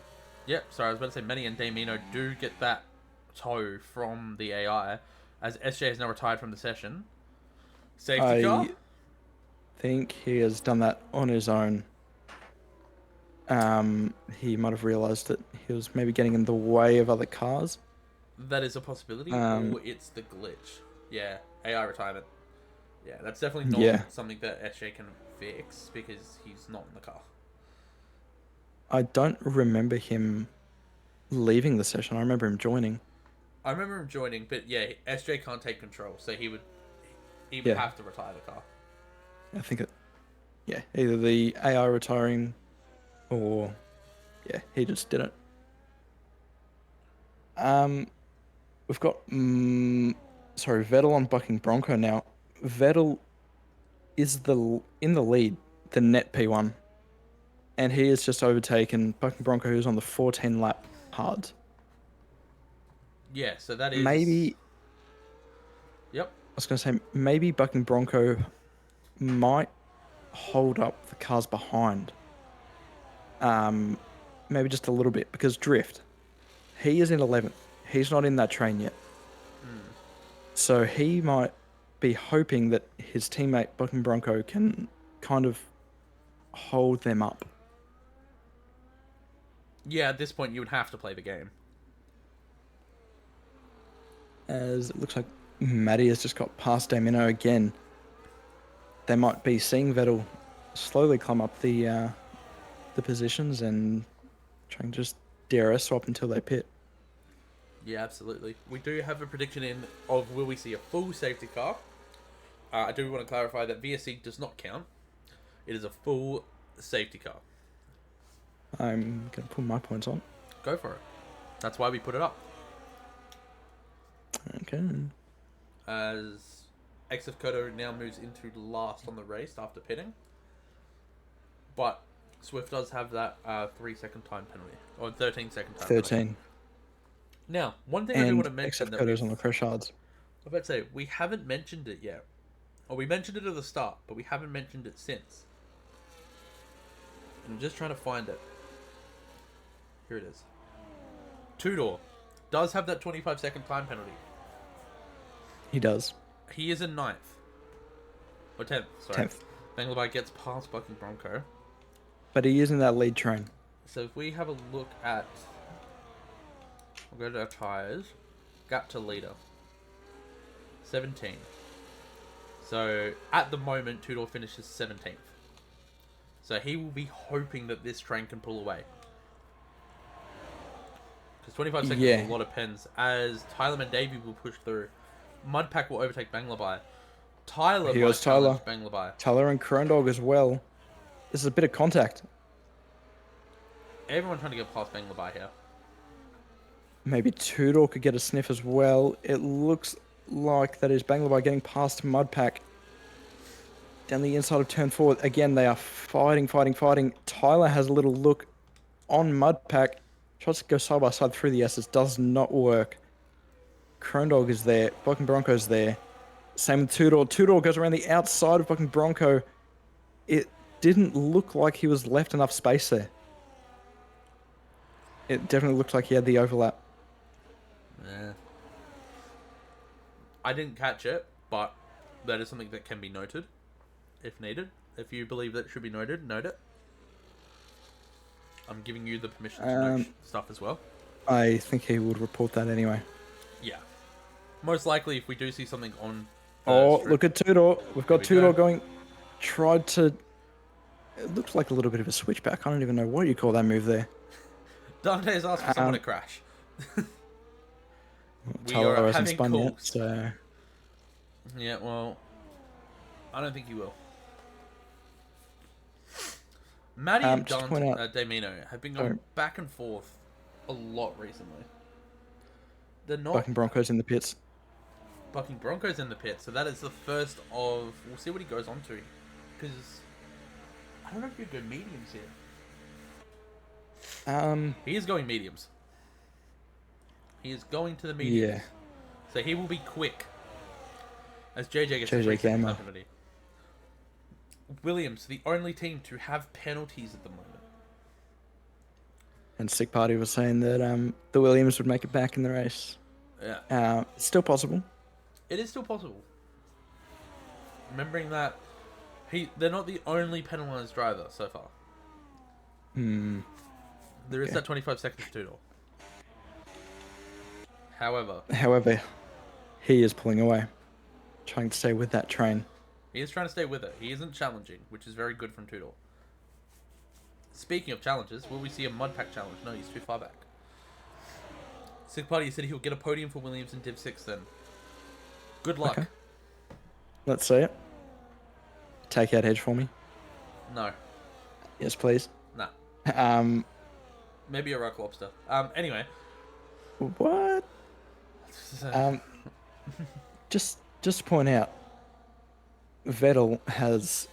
Yep, sorry, I was about to say Matty and Damino do get that toe from the AI, as SJ has now retired from the session. Safety car? I think he has done that on his own. He might have realised that he was maybe getting in the way of other cars. That is a possibility, or it's the glitch. Yeah, AI retirement. Yeah, that's definitely not something that SJ can fix, because he's not in the car. I don't remember him leaving the session. I remember him joining. I remember him joining, but yeah, SJ can't take control, so he would have to retire the car. I think either the AI retiring or he just did it. We've got Vettel on bucking Bronco now. Vettel is in the lead, the net P1, and he has just overtaken bucking Bronco, who's on the 14 lap hard. Yeah, so that is maybe. Yep. I was going to say maybe bucking Bronco might hold up the cars behind. Maybe just a little bit, because drift. He is in 11th. He's not in that train yet. So he might be hoping that his teammate Bucking Bronco can kind of hold them up. Yeah, at this point you would have to play the game. As it looks like Matty has just got past Damino again. They might be seeing Vettel slowly climb up the positions and trying to just DRS swap until they pit. Yeah, absolutely. We do have a prediction in of will we see a full safety car. I do want to clarify that VSC does not count. It is a full safety car. I'm going to put my points on. Go for it. That's why we put it up. Okay. As XF Kodo now moves into last on the race after pitting. But Swift does have that 3-second time penalty. Or 13-second time 13. penalty. Now, one thing I do And want to mention XF that Kodo's on the crash hards. I was about to say, we haven't mentioned it yet. Or we mentioned it at the start, but we haven't mentioned it since. And I'm just trying to find it. Here it is. Tudor does have that 25-second time penalty. He does. He is in 9th. Or 10th, sorry. 10th. Banglabai gets past Bucking Bronco. But he is in that lead train. So if we have a look at... We'll go to our tyres. Gap to leader. 17. So at the moment, Tudor finishes 17th. So he will be hoping that this train can pull away. Because 25 seconds is a lot of pens. As Tyler and Davey will push through. Mudpack will overtake Banglabai. Tyler Here might goes Tyler. challenge Banglabai. Tyler and Krondog as well. This is a bit of contact. Everyone trying to get past Banglabai here. Maybe Tudor could get a sniff as well. It looks like that is Banglabai getting past Mudpack. Down the inside of turn 4. Again, they are fighting. Tyler has a little look on Mudpack. Tries to go side by side through the S's. Does not work. Krondog is there. Bucking Bronco's there. Same with Tudor. Tudor goes around the outside of Bucking Bronco. It didn't look like he was left enough space there. It definitely looked like he had the overlap. Yeah. I didn't catch it, but that is something that can be noted, if needed. If you believe that it should be noted, note it. I'm giving you the permission to note stuff as well. I think he would report that anyway. Yeah. Most likely, if we do see something on... Look at Tudor. We've got Here we Tudor go. going... Tried to... It looks like a little bit of a switchback. I don't even know what you call that move there. Dante's asked for someone to crash. We Tyler are hasn't having spun yet, calls. so... Yeah, well... I don't think he will. Matty and just to point out- Damino have been going back and forth a lot recently. They're not... Bucking Broncos in the pits. Bucking Broncos in the pit, so that is the first of... We'll see what he goes on to. Because... I don't know if you go mediums here. He is going mediums. He is going to the mediums. Yeah. So he will be quick. As JJ gets JJ his racing Gamer. opportunity. Williams, the only team to have penalties at the moment. And Sick Party was saying that the Williams would make it back in the race. Yeah. It's still possible. It is still possible. Remembering that they're not the only penalised driver so far. There is that 25 seconds to do. However, he is pulling away. Trying to stay with that train. He is trying to stay with it. He isn't challenging, which is very good from Tudor. Speaking of challenges, will we see a Mudpack challenge? No, he's too far back. Sick Party said he'll get a podium for Williams in Div 6 then. Good luck. Okay. Let's see it. Take out Hedge for me. No. Yes, please. Nah. Maybe a rock lobster. Anyway. What? Just to point out, Vettel has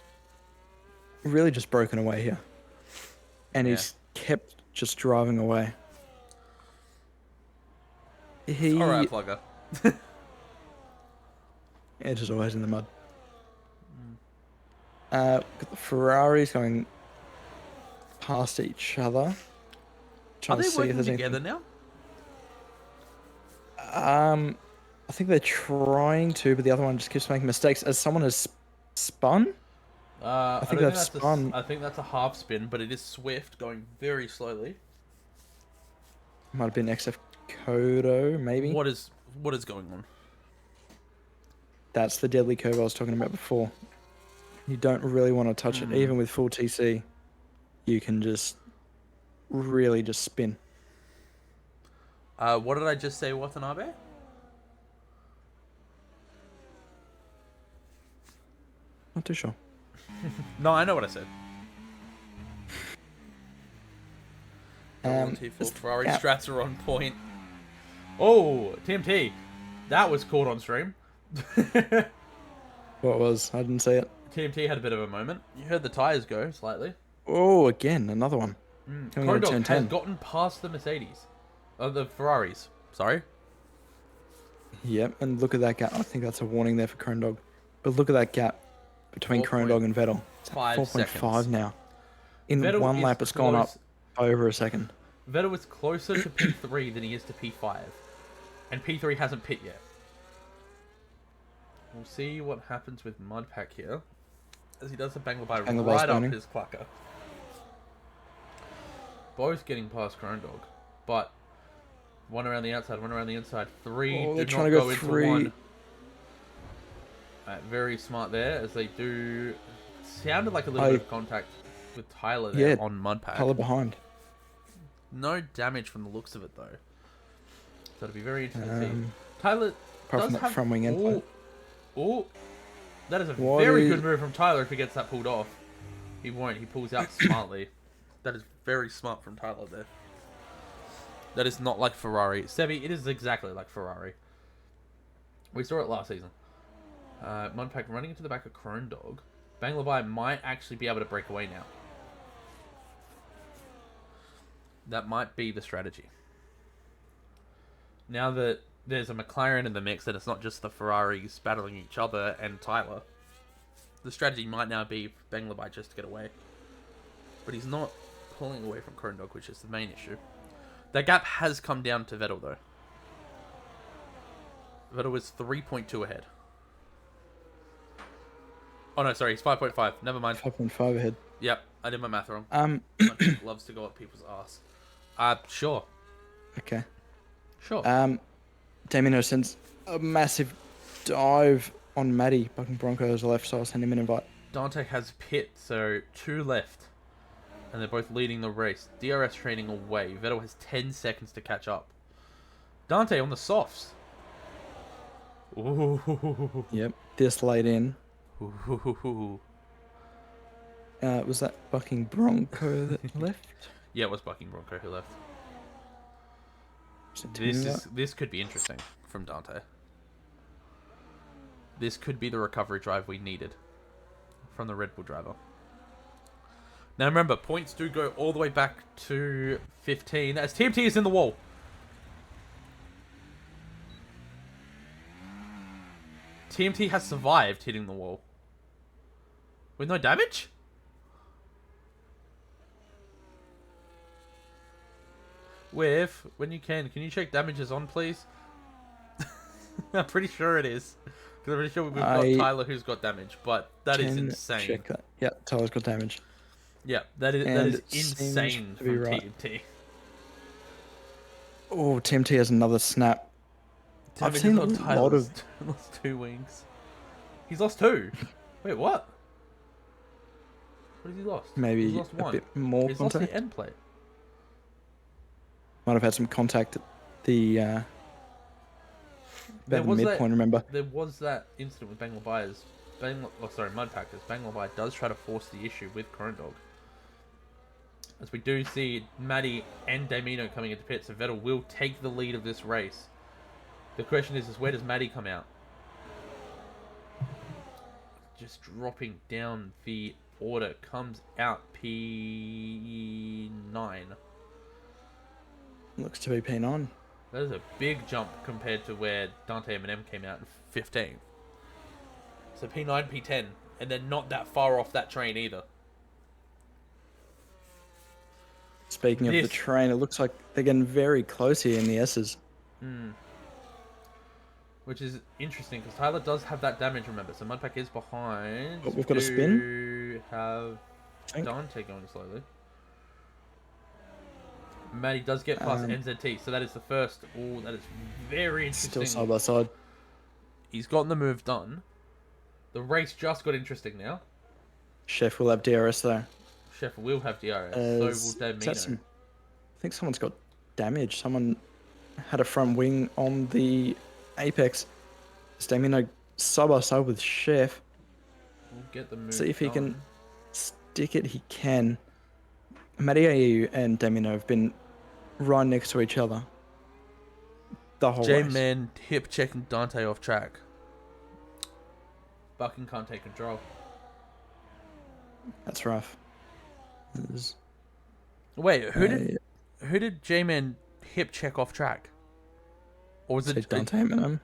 really just broken away here. And he's kept just driving away. Alright, Plugger. Edge is always in the mud. Got the Ferraris going past each other. Are Trying they to see if working there's together anything. now? I think they're trying to, but the other one just keeps making mistakes. As someone has spun, I think don't they've think spun. I think that's a half spin, but it is Swift going very slowly. Might have been XF Kodo, maybe. What is going on? That's the deadly curve I was talking about before. You don't really want to touch it, even with full TC. You can just really just spin. What did I just say, Watanabe? Not too sure. No, I know what I said. Just- Ferrari yeah. strats are on point. Oh, TMT. That was caught on stream. What was? I didn't see it. TMT had a bit of a moment. You heard the tyres go slightly. Oh, again, another one. Coming on Crowdog turn has 10. gotten past the Mercedes. The Ferraris. Sorry. Yep, and look at that gap. I think that's a warning there for Krondog. But look at that gap between Krondog and Vettel. It's at 5 4.5 seconds. now. In Vettel one is lap, it's gone up close- over a second. Vettel is closer to P3 than he is to P5. And P3 hasn't pit yet. We'll see what happens with Mudpack here. As he does the Banglabai Banglabai right up spawning. his clucker. Both getting past Krondog. But one around the outside, one around the inside. Three Oh, do they're not trying to go into three. one. Very smart there as they do. Sounded like a little bit of contact with Tyler there Yeah, on Mudpack. Tyler behind. No damage from the looks of it though. So it'll be very interesting to see. Um, Tyler apart does from that have... front wing end plate. Oh, that is a What very is- good move from Tyler if he gets that pulled off. He won't. He pulls out smartly. That is very smart from Tyler there. That is not like Ferrari. Sebi, it is exactly like Ferrari. We saw it last season. Mudpack running into the back of Krondog. Banglabai might actually be able to break away now. That might be the strategy. Now that there's a McLaren in the mix, and it's not just the Ferraris battling each other and Tyler, the strategy might now be for Banglabai just to get away. But he's not pulling away from Krondog, which is the main issue. That gap has come down to Vettel, though. Vettel was 3.2 ahead. Oh, no, sorry, he's 5.5. Never mind. 5.5 ahead. Yep, I did my math wrong. Loves to go up people's ass. Sure. Okay. Sure. Damino sends a massive dive on Matty. Bucking Broncos left, so I'll send him an invite. Dante has pit, so 2 left. And they're both leading the race. DRS training away. Vettel has 10 seconds to catch up. Dante on the softs. Ooh. Yep, this late in. Ooh. Was that Bucking Bronco that left? Yeah, it was Bucking Bronco who left. Was it This could be interesting from Dante. This could be the recovery drive we needed from the Red Bull driver. Now remember, points do go all the way back to 15 as TMT is in the wall. TMT has survived hitting the wall. With no damage? When you can you check damages on, please? I'm pretty sure it is. Because I'm pretty sure we've got Tyler who's got damage, but that is insane. Check that. Yeah, Tyler's got damage. Yeah, that is And insane to be from right. TMT. Oh, TMT has another snap. I've seen a lot of... lost 2 wings. He's lost 2. Wait, what? What has he lost? Maybe He's lost a 1. bit more He's contact. lost the end plate. Might have had some contact at the There about the was midpoint, remember? There was that incident with Banglabai Mudpack, as Banglabai does try to force the issue with Krondog. As we do see Matty and Damino coming into pit, so Vettel will take the lead of this race. The question is where does Matty come out? Just dropping down the order, comes out P9. Looks to be P9. That is a big jump compared to where Dante M&M came out in 15. So P9, P10. and they're not that far off that train either. Speaking of the train, it looks like they're getting very close here in the S's. Which is interesting, because Tyler does have that damage, remember. So Mudpack is behind. But we've got a spin. We have Dante going slowly. Matty does get past NZT, so that is the first. Oh, that is very interesting. Still side by side. He's gotten the move done. The race just got interesting now. Chef will have DRS though. Chef will have DRS. So will Damino. I think someone's got damage. Someone had a front wing on the apex. Damino side by side with Chef. We'll get the move See if he done. can stick it. He can. Matty and Damino have been right next to each other the whole race. J-Man hip checking Dante off track. Bucking can't take control. That's rough. Wait, who did J-Man hip check off track? Or was it Dante Eminem?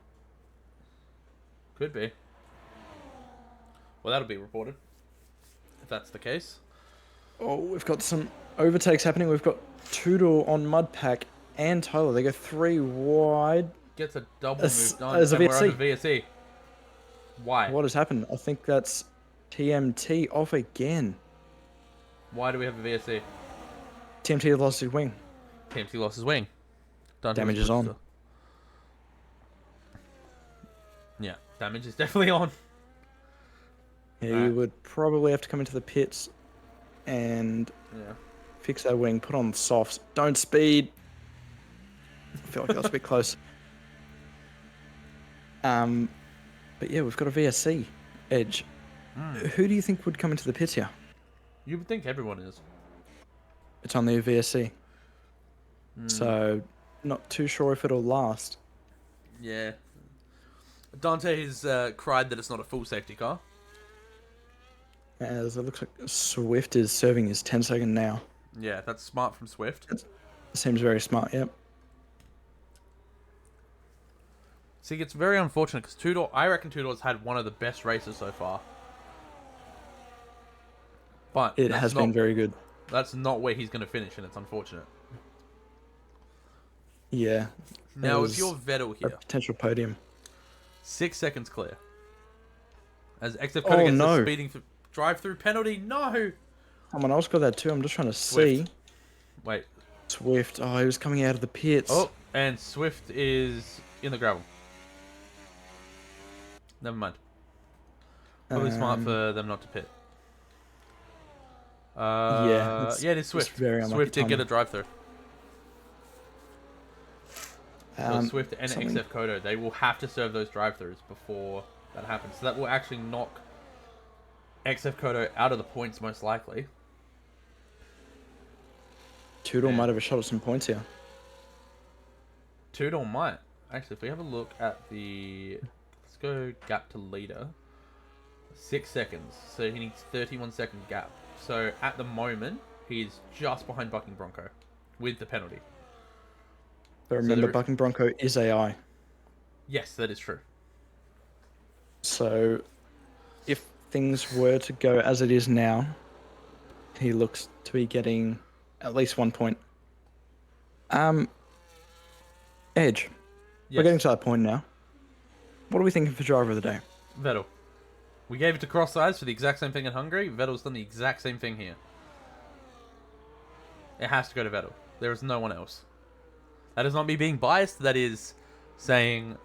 Could be. Well, that'll be reported if that's the case. Oh, we've got some overtakes happening. We've got Toodle on Mudpack and Tyler. They go 3 wide. Gets a double move done. As a And we're VSC. over VSC. Why? What has happened? I think that's TMT off again. Why do we have a VSC? TMT lost his wing. TMT lost his wing. Dante Damage was is on. still. Yeah, damage is definitely on. Yeah, you would probably have to come into the pits and fix that wing, put on the softs. Don't speed. I feel like that was a bit close. But yeah, we've got a VSC edge. Who do you think would come into the pits here? You would think everyone is. It's on the VSC. So, not too sure if it'll last. Yeah. Dante has cried that it's not a full safety car. As it looks like Swift is serving his 10-second now. Yeah, that's smart from Swift. Seems very smart, yep. See, it's very unfortunate because I reckon Tudor's had one of the best races so far. But It has been very good. That's not where he's going to finish, and it's unfortunate. Yeah. Now, if you're Vettel here, a potential podium. 6 seconds clear. As XF Coda gets the speeding drive-through penalty. No! Someone else got that too. I'm just trying to see. Wait. Swift. Oh, he was coming out of the pits. Oh, and Swift is in the gravel. Never mind. Probably smart for them not to pit. Yeah, it is Swift. Very Swift did get a drive-through. So Swift and something... XF Kodo, they will have to serve those drive-throughs before that happens. So that will actually knock XF Kodo out of the points most likely. Toodle might have a shot at some points here. Toodle might. Actually, if we have a look at the... Let's go gap to leader. 6 seconds. So he needs 31-second gap. So at the moment, he's just behind Bucking Bronco with the penalty. But remember, Bucking Bronco is AI. Yes, that is true. So if things were to go as it is now, he looks to be getting at least 1 point. Edge. Yes. We're getting to that point now. What are we thinking for driver of the day? Vettel. We gave it to Cross Eyes for the exact same thing in Hungary. Vettel's done the exact same thing here. It has to go to Vettel. There is no one else. That is not me being biased. That is saying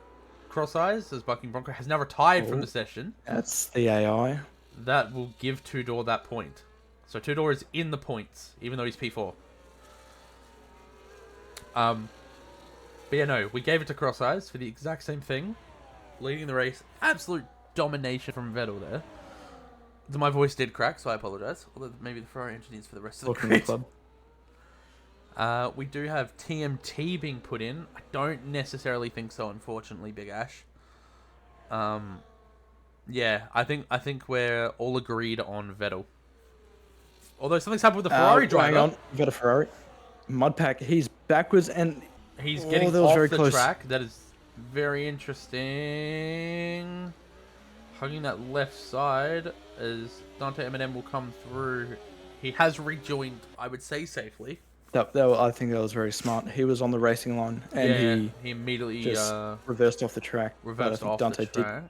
Cross Eyes, as Bucking Bronco, has now retired from the session. That's the AI. That will give Tudor that point. So Tudor is in the points, even though he's P4. But yeah, no, we gave it to Cross Eyes for the exact same thing. Leading the race. Absolute domination from Vettel there. My voice did crack, so I apologise. Although maybe the Ferrari engineers for the rest of the grid. Club. We do have TMT being put in. I don't necessarily think so, unfortunately, Big Ash. Yeah, I think we're all agreed on Vettel. Although something's happened with the Ferrari driver. Hang on, we've got a Ferrari. Mudpack, he's backwards and he's getting off the track. That is very interesting. Hugging that left side. as Dante Eminem will come through. He has rejoined, I would say, safely. I think that was very smart. He was on the racing line and He immediately just reversed off the track. But I reversed think off Dante the track.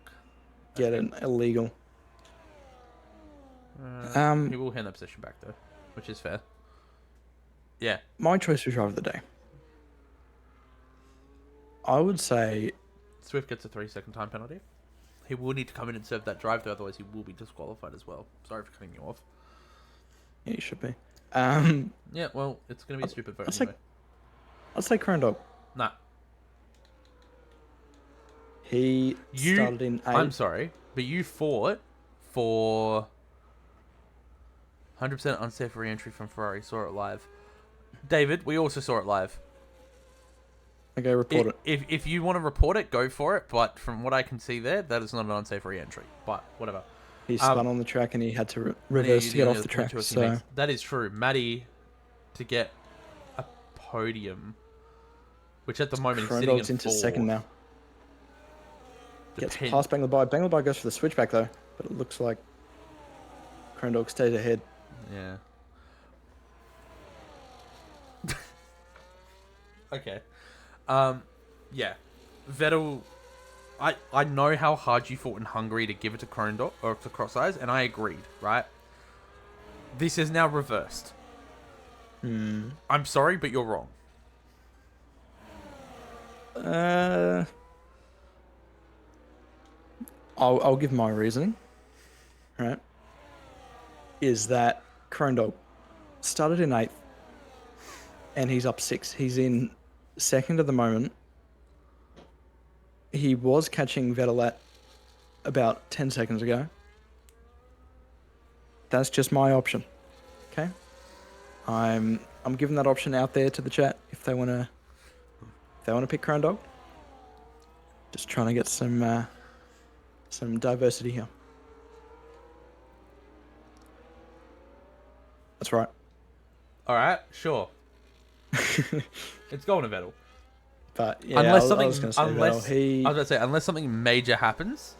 did get an illegal. He will hand that position back though, which is fair. Yeah. My choice for driver of the day. I would say Swift gets a 3-second time penalty. He will need to come in and serve that drive though, otherwise he will be disqualified as well. Sorry for cutting you off. yeah, he should be. Yeah, well, it's going to be a stupid vote I'd anyway. I'd say Crown Dog. Nah. He started in 8th. I'm sorry, but you fought for 100% unsafe re-entry from Ferrari. Saw it live. David, we also saw it live. Okay, report it. If you want to report it, go for it. But from what I can see there, that is not an unsafe re-entry. But whatever. He spun on the track and he had to reverse to get off the track. So that is true. Matty to get a podium, which at the moment is sitting in into 4th. second now. Gets past Banglabai. Banglabai goes for the switchback though, but it looks like Crandog stays ahead. Yeah. Okay. Yeah. Vettel, I know how hard you fought in Hungary to give it to Krondor or to Cross Eyes, and I agreed, right? This is now reversed. I'm sorry, but you're wrong. I'll give my reasoning. Right. Is that Krondog started in 8th and he's up 6. He's in 2nd at the moment. He was catching Vettel at about 10 seconds ago. That's just my option. Okay? I'm giving that option out there to the chat if they want to pick Crown Dog. Just trying to get some diversity here. That's right. All right, sure. It's going to Vettel. But yeah, unless I something, was going to say unless Vettel. I was going to say unless something major happens,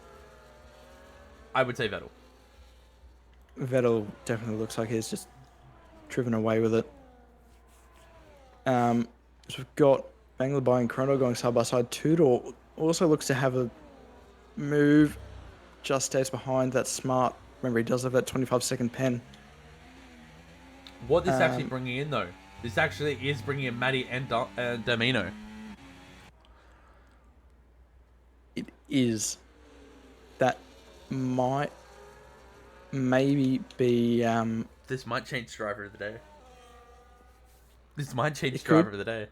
I would say Vettel. Vettel definitely looks like he's just driven away with it. So we've got Banglabai and Chrono going side by side. Tudor also looks to have a move, just stays behind. That's smart. Remember, he does have that 25-second pen. What this actually bringing in, though, this actually is bringing in Matty and Domino. It is. That might maybe be... This might change driver of the day. This might change It driver could. of the day.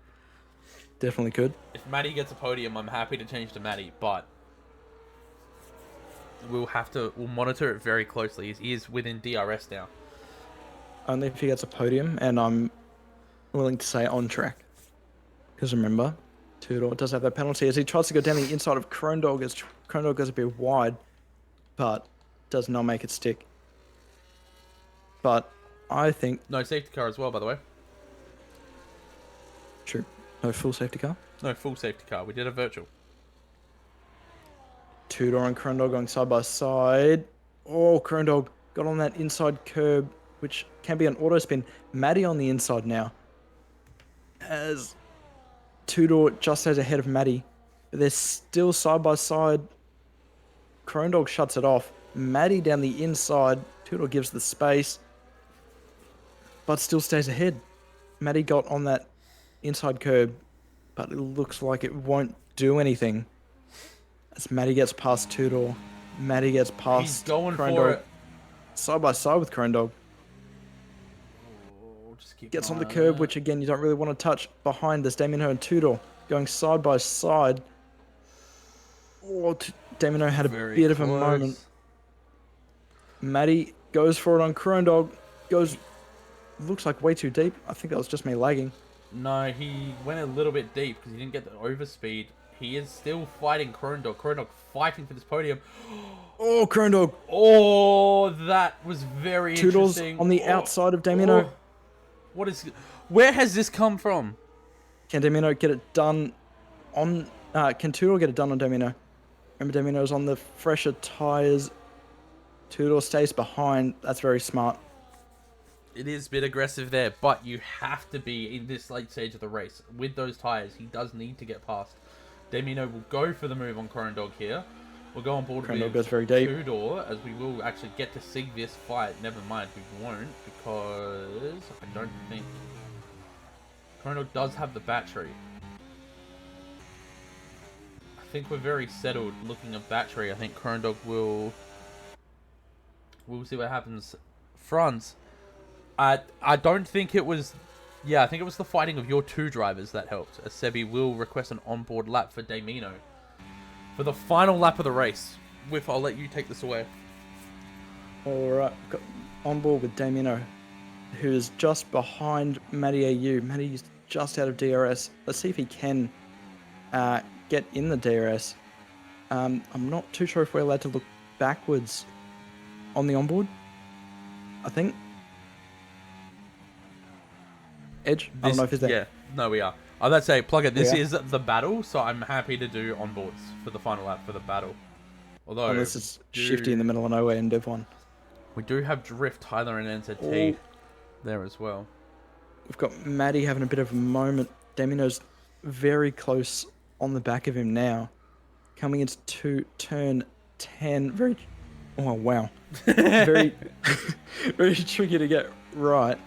Definitely could. If Matty gets a podium, I'm happy to change to Matty, but we'll monitor it very closely. He is within DRS now. Only if he gets a podium, and I'm willing to say on track. Because remember, Tudor does have that penalty as he tries to go down the inside of Krondog as Krondog goes a bit wide, but does not make it stick. But I think... No safety car as well, by the way. True. No full safety car. No full safety car. We did a virtual. Tudor and Krondog going side by side. Oh, Krondog got on that inside curb, which can be an auto spin. Matty on the inside now. As Tudor just stays ahead of Matty. They're still side by side. Krondog shuts it off. Matty down the inside. Tudor gives the space, but still stays ahead. Matty got on that inside curb, but it looks like it won't do anything. As Matty gets past Tudor, Matty gets past He's going Krondog. for it. Side by side with Krondog. Gets on the curb, which again you don't really want to touch. Behind there's Damien Ho and Tudor going side by side. Oh, Damien Ho had a bit of a moment. Matty goes for it on Krondog. Goes, looks like way too deep. I think that was just me lagging. No, he went a little bit deep because he didn't get the overspeed. He is still fighting Krondog. Krondog fighting for this podium. Oh, Krondog. Oh, that was very Toodles interesting. on the outside of Damien Ho. What is... Where has this come from? Can Damien Ho get it done on... can Tudor get it done on Damien Ho? Remember, Damien Ho's on the fresher tyres. Two-door stays behind. That's very smart. It is a bit aggressive there, but you have to be in this late stage of the race. With those tyres, he does need to get past. Demino will go for the move on Corndog here. We'll go on board Corndog with goes very deep. two-door, as we will actually get to see this fight. Never mind, we won't, because I don't think... Corndog does have the battery. I think we're very settled looking at battery. I think Corndog will... We'll see what happens. Franz, I don't think it was... Yeah, I think it was the fighting of your two drivers that helped, as Sebi will request an onboard lap for Damino. For the final lap of the race. Whiff, I'll let you take this away. Alright, got on board with Damino, who is just behind Matty AU. Matty's just out of DRS. Let's see if he can get in the DRS. I'm not too sure if we're allowed to look backwards on the onboard. I think. Edge? I don't know if he's there. Yeah, no, we are. I was about to say, plug it. This We are? is the battle, so I'm happy to do onboards for the final lap for the battle. Although, Unless it's shifty in the middle of nowhere in Div 1. we do have Drift, Tyler, and NZT there as well. We've got Matty having a bit of a moment. Damino's very close on the back of him now. Coming into turn 10. Very... Oh, wow. Very, very tricky to get right.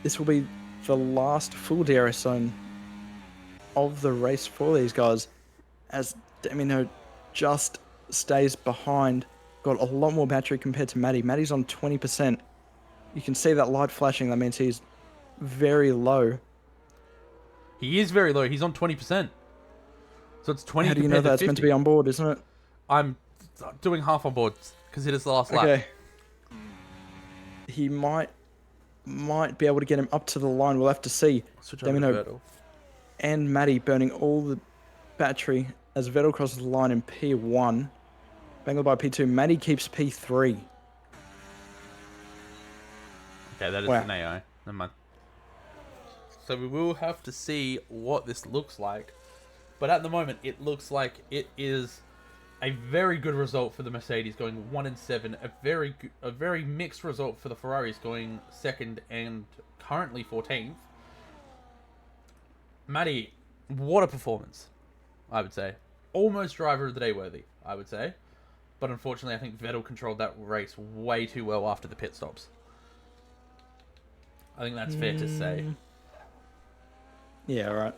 This will be the last full DRS zone of the race for these guys, as Damino just stays behind. Got a lot more battery compared to Matty. Matty's on 20%. You can see that light flashing. That means he's very low. He is very low. He's on 20%. So it's 20 How do you know compared to that's meant to 50. be on board, isn't it? I'm doing half on board because it is the last lap. Okay. He might be able to get him up to the line. We'll have to see. Switch over to Damino Vettel. and Matty burning all the battery as Vettel crosses the line in P1. Bangled by P2. Matty keeps P3. Okay, that is Wow. an AI. Never mind. So we will have to see what this looks like. But at the moment, it looks like it is a very good result for the Mercedes, going 1-7. A very mixed result for the Ferraris, going 2nd and currently 14th. Matty, what a performance, I would say. Almost driver of the day worthy, I would say. But unfortunately, I think Vettel controlled that race way too well after the pit stops. I think that's fair to say. Yeah, right.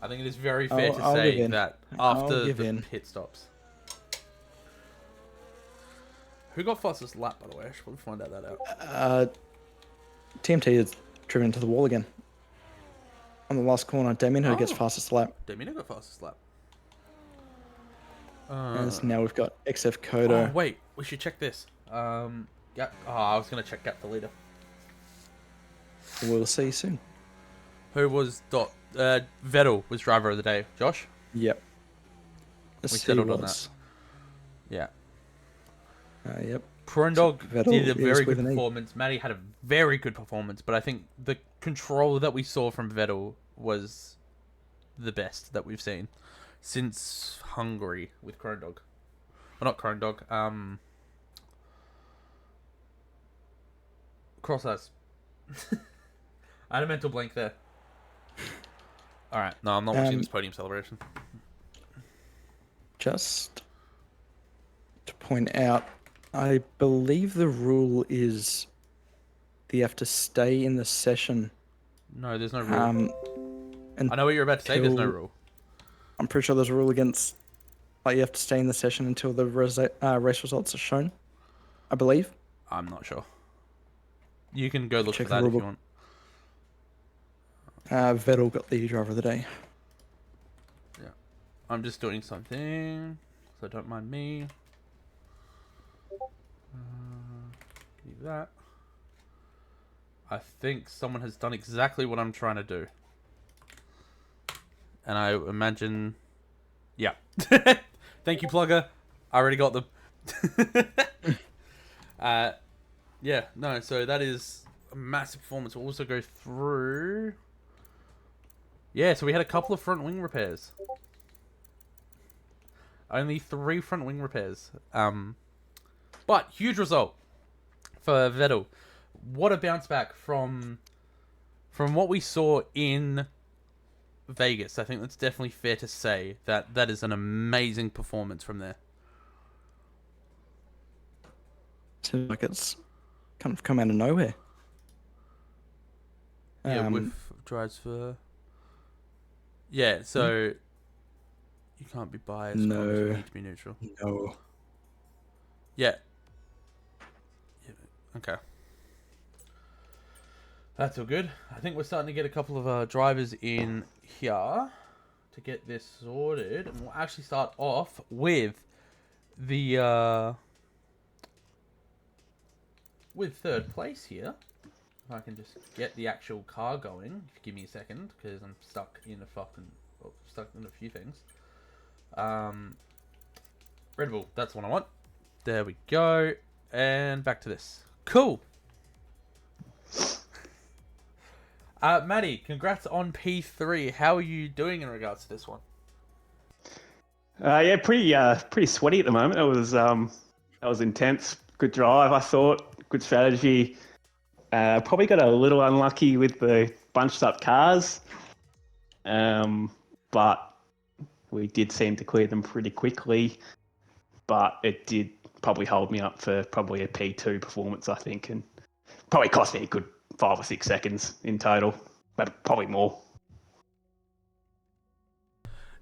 I think it is very fair to I'll give say in. that I'll after give the in. pit stops. Who got fastest lap, by the way? I should probably find out that out. TMT is driven into the wall again. On the last corner, Damino gets fastest lap. Damino got fastest lap. And now we've got XF Kodo. Oh, wait. We should check this. Gap. Oh, I was going to check gap the leader. We'll see soon. Who was... Vettel was driver of the day. Josh? Yep. We He settled on was. Yeah. Yep. Corndog Vettel did a is very with good an E. performance. Matty had a very good performance, but I think the control that we saw from Vettel was the best that we've seen since Hungary with Corndog. Well, not Corndog. Cross us. I had a mental blank there. Alright, no, I'm not watching this podium celebration. Just to point out, I believe the rule is that you have to stay in the session. No, there's no rule. And I know what you're about to say, there's no rule. I'm pretty sure there's a rule against, like, you have to stay in the session until the race results are shown. I believe. I'm not sure. You can go look Check for the that if rulebook. you want. Vettel got the driver of the day. Yeah. I'm just doing something, so don't mind me. Leave that. I think someone has done exactly what I'm trying to do. And I imagine... Yeah. Thank you, Plugger. I already got them. Yeah, no, so that is a massive performance. We'll also go through... Yeah, so we had a couple of front wing repairs. Only 3 front wing repairs. But huge result for Vettel. What a bounce back from what we saw in Vegas. I think that's definitely fair to say that that is an amazing performance from there. Seems like it's kind of come out of nowhere. Yeah, with drives for. Yeah, so you can't be biased. No. You need to be neutral. No. Yeah. Okay. That's all good. I think we're starting to get a couple of drivers in here to get this sorted, and we'll actually start off with the with third place here. If I can just get the actual car going. Give me a second, because I'm stuck in a few things. Red Bull, that's what I want. There we go. And back to this. Cool. Maddie, congrats on P3. How are you doing in regards to this one? Yeah, pretty sweaty at the moment. That was intense. Good drive, I thought. Good strategy. Probably got a little unlucky with the bunched up cars, but we did seem to clear them pretty quickly. But it did probably hold me up for probably a P2 performance, I think, and probably cost me a good 5 or 6 seconds in total, but probably more.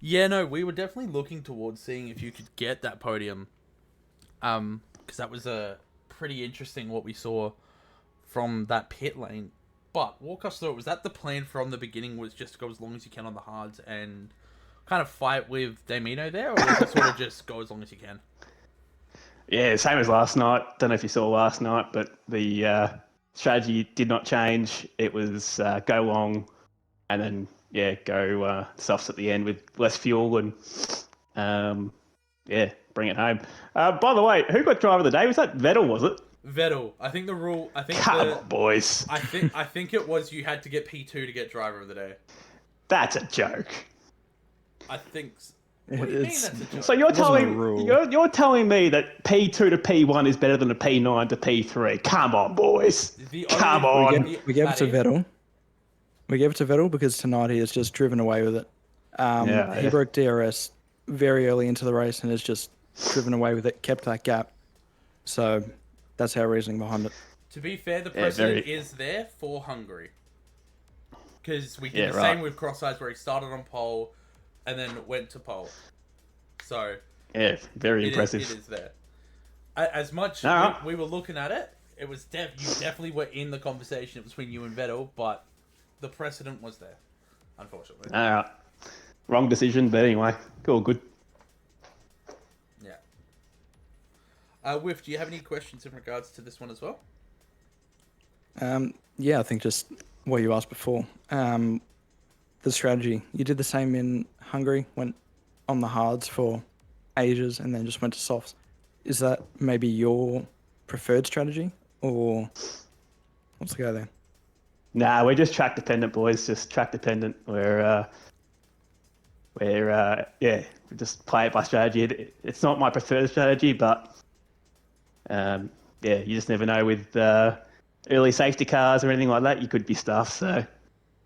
Yeah, no, we were definitely looking towards seeing if you could get that podium, because that was a pretty interesting what we saw from that pit lane. But walk us through it. Was that the plan from the beginning? Was just to go as long as you can on the hards and kind of fight with Damino there, or was it sort of just go as long as you can? Yeah, same as last night. Don't know if you saw last night, but the strategy did not change. It was go long and then, go softs at the end with less fuel and, bring it home. By the way, who got driver of the day? Was that Vettel, was it? Vettel. I think the rule. Come on, boys. I think it was you had to get P2 to get driver of the day. That's a joke. I think. What do you mean that's a joke? So you're telling me that P2 to P1 is better than a P9 to P3? Come on, boys. Come on. We gave it to Vettel. We gave it to Vettel because tonight he has just driven away with it. He broke DRS very early into the race and has just driven away with it, kept that gap. So that's our reasoning behind it. To be fair, the precedent is there for Hungary. Because we did the same with Cross-Eyes where he started on pole and then went to pole. So yeah, very impressive. It is there. As much we were looking at it, it was you definitely were in the conversation between you and Vettel, but the precedent was there, unfortunately. All right. Wrong decision, but anyway, all good. Yeah. Whiff, do you have any questions in regards to this one as well? Yeah, I think just what you asked before. The strategy. You did the same in Hungary, went on the hards for ages and then just went to softs. Is that maybe your preferred strategy, or what's the go there? Nah, we're just track dependent, boys. Just track dependent. We just play it by strategy. It's not my preferred strategy, but you just never know with early safety cars or anything like that. You could be stuffed. So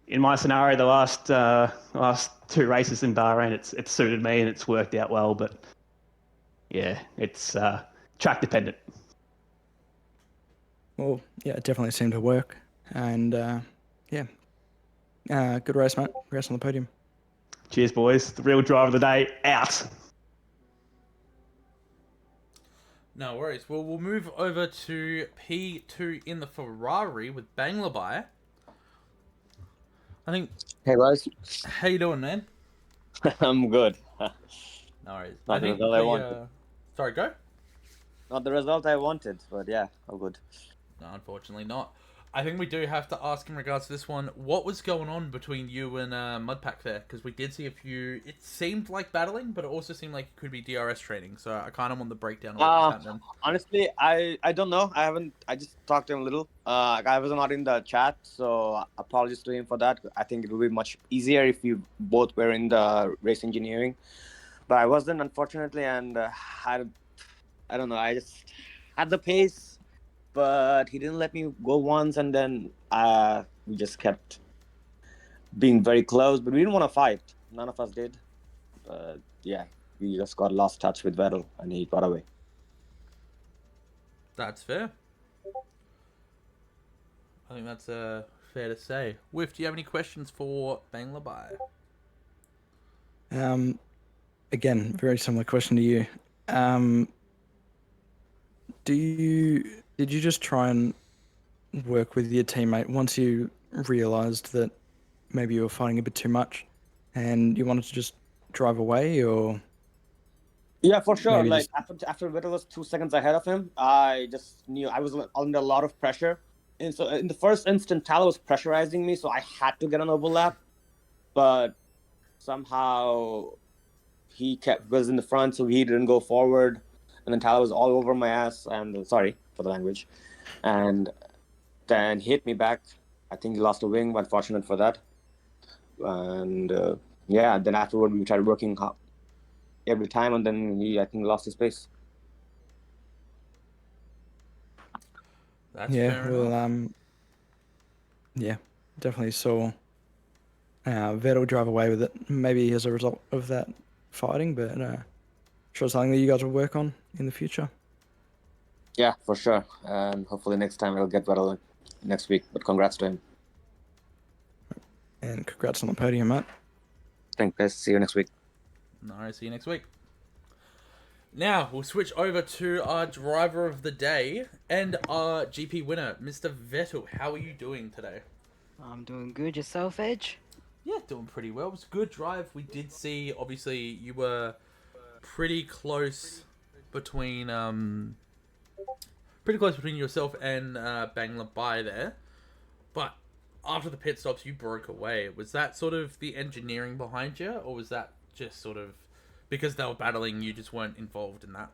in my scenario, the last 2 races in Bahrain, it's suited me and it's worked out well. But yeah, it's track dependent. Well, yeah, it definitely seemed to work. And good race, mate. Congrats on the podium. Cheers, boys. The real driver of the day out. No worries. Well, we'll move over to P2 in the Ferrari with Banglabai. I think. Hey guys. How you doing, man? I'm good. No worries. Not the result I wanted. Sorry, go. Not the result I wanted, but yeah, all good. No, unfortunately not. I think we do have to ask in regards to this one, what was going on between you and Mudpack there? Because we did see a few, it seemed like battling, but it also seemed like it could be DRS training. So I kind of want the breakdown of what was happening. Honestly, I don't know. I just talked to him a little. I was not in the chat, so apologies to him for that. I think it would be much easier if you both were in the race engineering. But I wasn't, unfortunately, and I don't know. I had the pace, but he didn't let me go once, and then we just kept being very close, but we didn't want to fight. None of us did. But yeah, we just got lost touch with Vettel, and he got away. That's fair. I think that's fair to say. Whiff, do you have any questions for Bang Labai? Again, very similar question to you. Did you just try and work with your teammate once you realised that maybe you were fighting a bit too much, and you wanted to just drive away, or Yeah, for sure. maybe Like just after Vettel was 2 seconds ahead of him, I just knew I was under a lot of pressure. And so in the first instant, Tala was pressurizing me, so I had to get an overlap. But somehow he was in the front, so he didn't go forward. And then Tala was all over my ass. And sorry for the language. And then he hit me back. I think he lost a wing, but fortunate for that. And yeah, then afterward we tried working every time, and then he, I think, lost his pace. That's yeah, fair well, enough. yeah, definitely saw Vettel drive away with it. Maybe as a result of that fighting, but sure something that you guys will work on in the future. Yeah, for sure. And hopefully next time we'll get better next week. But congrats to him. And congrats on the podium, mate. Thanks, guys. See you next week. No, see you next week. Now, we'll switch over to our driver of the day and our GP winner, Mr. Vettel. How are you doing today? I'm doing good. Yourself, Edge? Yeah, doing pretty well. It was a good drive. We did see, obviously, you were pretty close between yourself and Bang Labai there. But after the pit stops, you broke away. Was that sort of the engineering behind you, or was that just sort of because they were battling, you just weren't involved in that?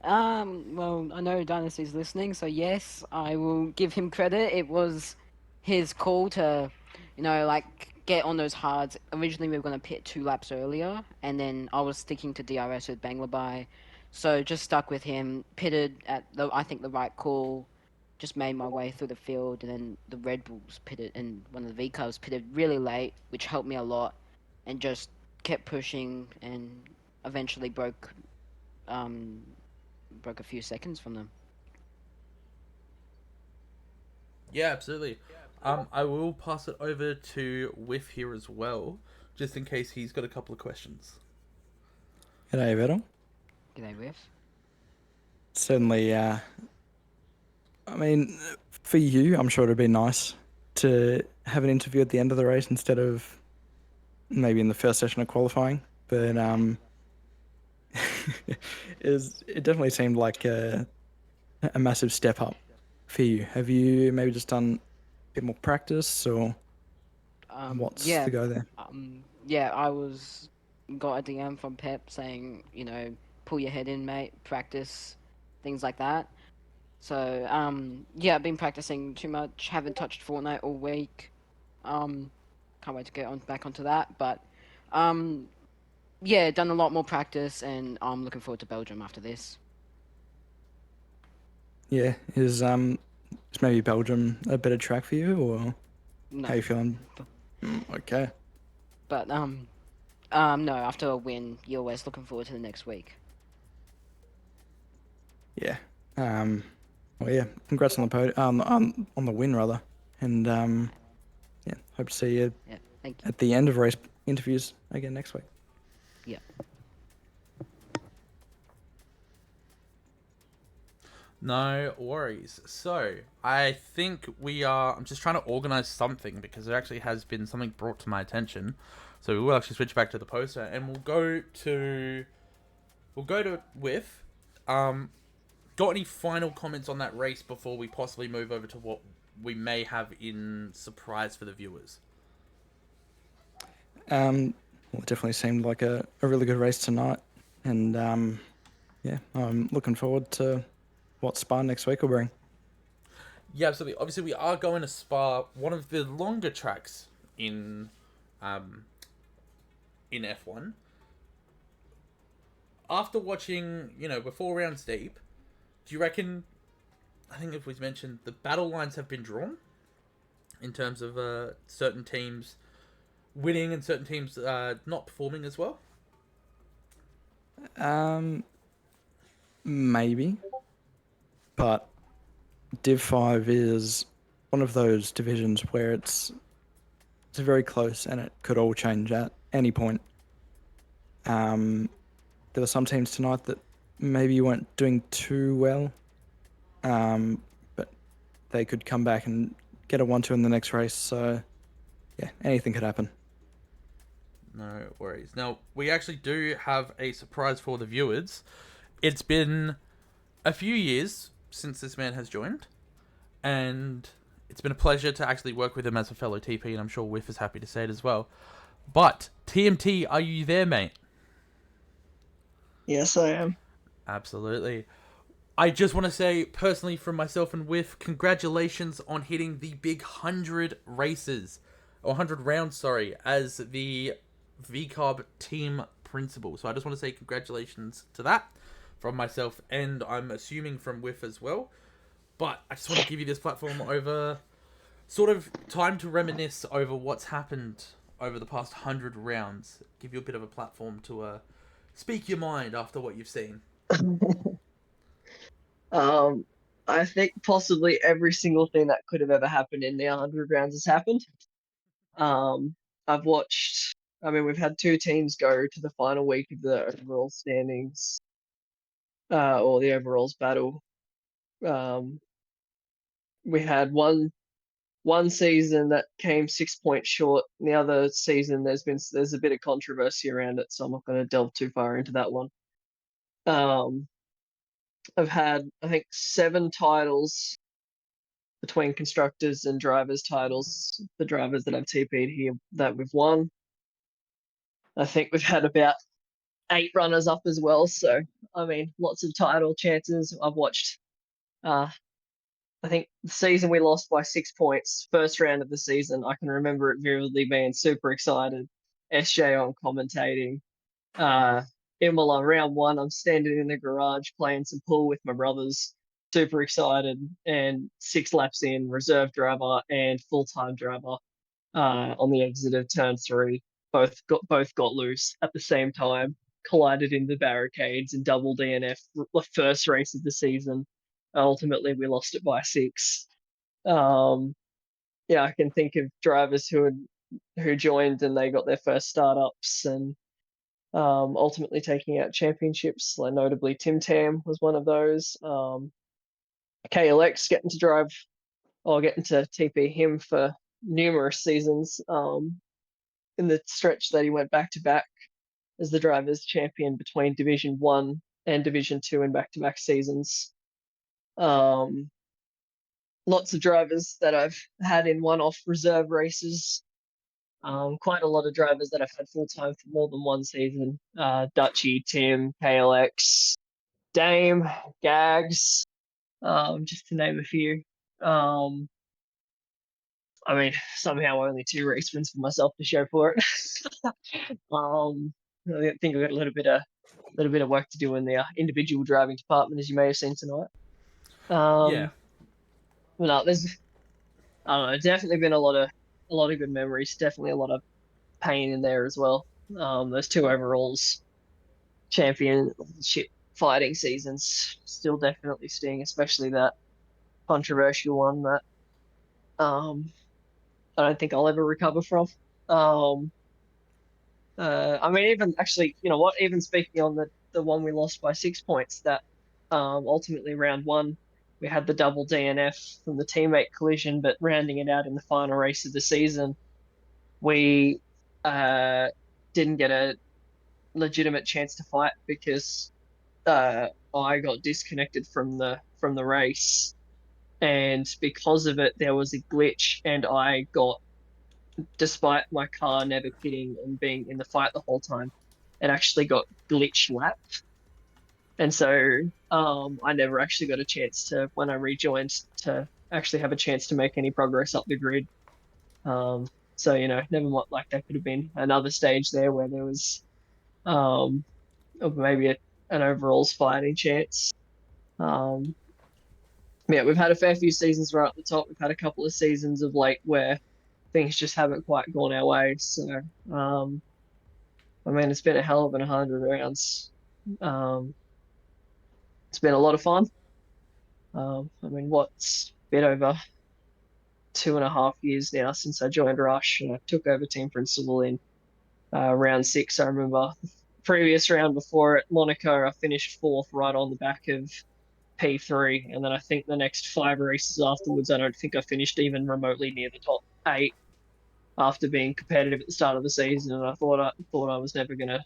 Well, I know Dynasty's listening, so yes, I will give him credit. It was his call to, like, get on those hards. Originally, we were going to pit 2 laps earlier, and then I was sticking to DRS with Banglabai, so just stuck with him, pitted at, I think, the right call, just made my way through the field, and then the Red Bulls pitted, and one of the V cars pitted really late, which helped me a lot, and just kept pushing, and eventually broke a few seconds from them. Yeah, absolutely. I will pass it over to Whiff here as well, just in case he's got a couple of questions. G'day, Vettel. G'day, Whiff. Certainly, I mean, for you, I'm sure it'd be nice to have an interview at the end of the race instead of maybe in the first session of qualifying. But it definitely seemed like a massive step up for you. Have you maybe just done a bit more practice, or what's the go there? Yeah, I got a DM from Pep saying, pull your head in, mate, practice, things like that. So, yeah, I've been practicing too much, haven't touched Fortnite all week. Can't wait to get back onto that, but, yeah, done a lot more practice, and I'm looking forward to Belgium after this. Yeah, is maybe Belgium a better track for you, or No. how you feeling? Okay. But, no, after a win, you're always looking forward to the next week. Yeah. Well, yeah. Congrats on the on the win, rather, and yeah. Hope to see you at the end of race interviews again next week. Yeah. No worries. So, I think I'm just trying to organize something because there actually has been something brought to my attention. So we will actually switch back to the poster and we'll go to Whiff. Got any final comments on that race before we possibly move over to what we may have in surprise for the viewers? Well, it definitely seemed like a really good race tonight, and yeah, I'm looking forward to what Spa next week will bring. Yeah, absolutely. Obviously, we are going to Spa, one of the longer tracks in F1. after watching, before rounds deep, do you reckon? I think if we mentioned the battle lines have been drawn in terms of certain teams winning and certain teams not performing as well. Maybe, but Div 5 is one of those divisions where it's very close and it could all change at any point. There were some teams tonight that maybe weren't doing too well, but they could come back and get a 1-2 in the next race. So, yeah, anything could happen. No worries. Now, we actually do have a surprise for the viewers. It's been a few years since this man has joined, and it's been a pleasure to actually work with him as a fellow TP, and I'm sure Whiff is happy to say it as well. But, TMT, are you there, mate? Yes, I am. Absolutely. I just want to say, personally, from myself and Whiff, congratulations on hitting the big 100 races, or 100 rounds, sorry, as the VCOB team principal. So I just want to say congratulations to that from myself, and I'm assuming from Whiff as well. But I just want to give you this platform over sort of time to reminisce over what's happened over the past 100 rounds. Give you a bit of a platform to speak your mind after what you've seen. I think possibly every single thing that could have ever happened in the 100 rounds has happened. I've watched. I mean, we've had two teams go to the final week of the overall standings, or the overalls battle. We had one season that came 6 points short. The other season, there's a bit of controversy around it, so I'm not going to delve too far into that one. I've had, I think, 7 titles between constructors and drivers titles. The drivers that I've TP'd here that we've won. I think we've had about 8 runners up as well. So, I mean, lots of title chances. I've watched, I think the season we lost by 6 points, first round of the season. I can remember it vividly, being super excited. SJ on commentating. Imola round 1, I'm standing in the garage playing some pool with my brothers, super excited, and 6 laps in, reserve driver and full-time driver on the exit of turn 3 both got loose at the same time, collided in the barricades and double DNF. The first race of the season. Ultimately, we lost it by 6. Yeah, I can think of drivers who joined and they got their first startups and ultimately taking out championships. Like notably, Tim Tam was one of those. KLX getting to TP him for numerous seasons. In the stretch that he went back to back as the drivers' champion between Division 1 and Division 2 in back to back seasons. Lots of drivers that I've had in one-off reserve races. Quite a lot of drivers that I've had full time for more than one season. Dutchy, Tim, KLX, Dame, Gags, just to name a few. I mean, somehow only 2 race wins for myself to show for it. I think I've got a little bit of work to do in the individual driving department, as you may have seen tonight. Yeah. No, I don't know. Definitely been a lot of good memories. Definitely a lot of pain in there as well. Those 2 overalls championship fighting seasons still definitely sting, especially that controversial one that I don't think I'll ever recover from. I mean, even actually, you know what? Even speaking on the one we lost by 6 points, that ultimately round 1 we had the double DNF from the teammate collision, but rounding it out in the final race of the season, we didn't get a legitimate chance to fight because I got disconnected from the race, and because of it, there was a glitch, and I got, despite my car never pitting and being in the fight the whole time, it actually got glitch lapped, and so I never actually got a chance to, when I rejoined, to actually have a chance to make any progress up the grid. So never mind. Like, that could have been another stage there where there was maybe an overalls fighting chance. Yeah, we've had a fair few seasons right at the top. We've had a couple of seasons of late where things just haven't quite gone our way. So, I mean, it's been a hell of an 100 rounds. It's been a lot of fun. I mean, what's been over 2.5 years now since I joined Rush and I took over team principal in round 6. I remember the previous round before at Monaco, I finished 4th right on the back of P3, and then I think the next 5 races afterwards, I don't think I finished even remotely near the top 8 after being competitive at the start of the season, and I thought I was never gonna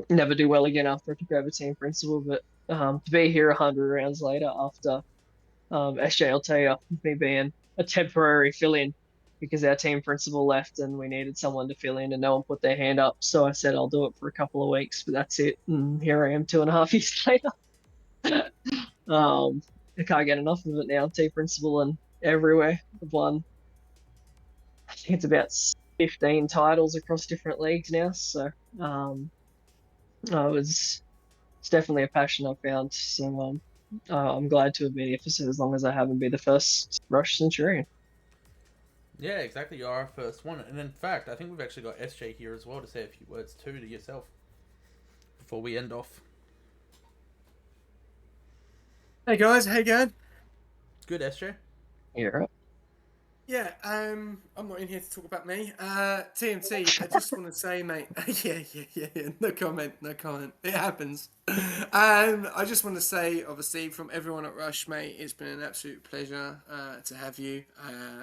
never do well again after I took over team principal. But to be here 100 rounds later after SJ, I'll tell you, me being a temporary fill-in because our team principal left and we needed someone to fill in and no one put their hand up. So I said I'll do it for a couple of weeks, but that's it. And here I am 2.5 years later. I can't get enough of it now. Team principal and everywhere. I've won, I think it's about 15 titles across different leagues now. So it's definitely a passion I've found. So I'm glad to have been here for as long as I have and be the first Rush Centurion. Yeah, exactly. You're our first one. And in fact, I think we've actually got SJ here as well to say a few words too to yourself before we end off. Hey guys, how you going? Good, SJ. You're up. Yeah, I'm not in here to talk about me. TMT, I just want to say, mate. Yeah. No comment. It happens. I just want to say, obviously, from everyone at Rush, mate, it's been an absolute pleasure to have you.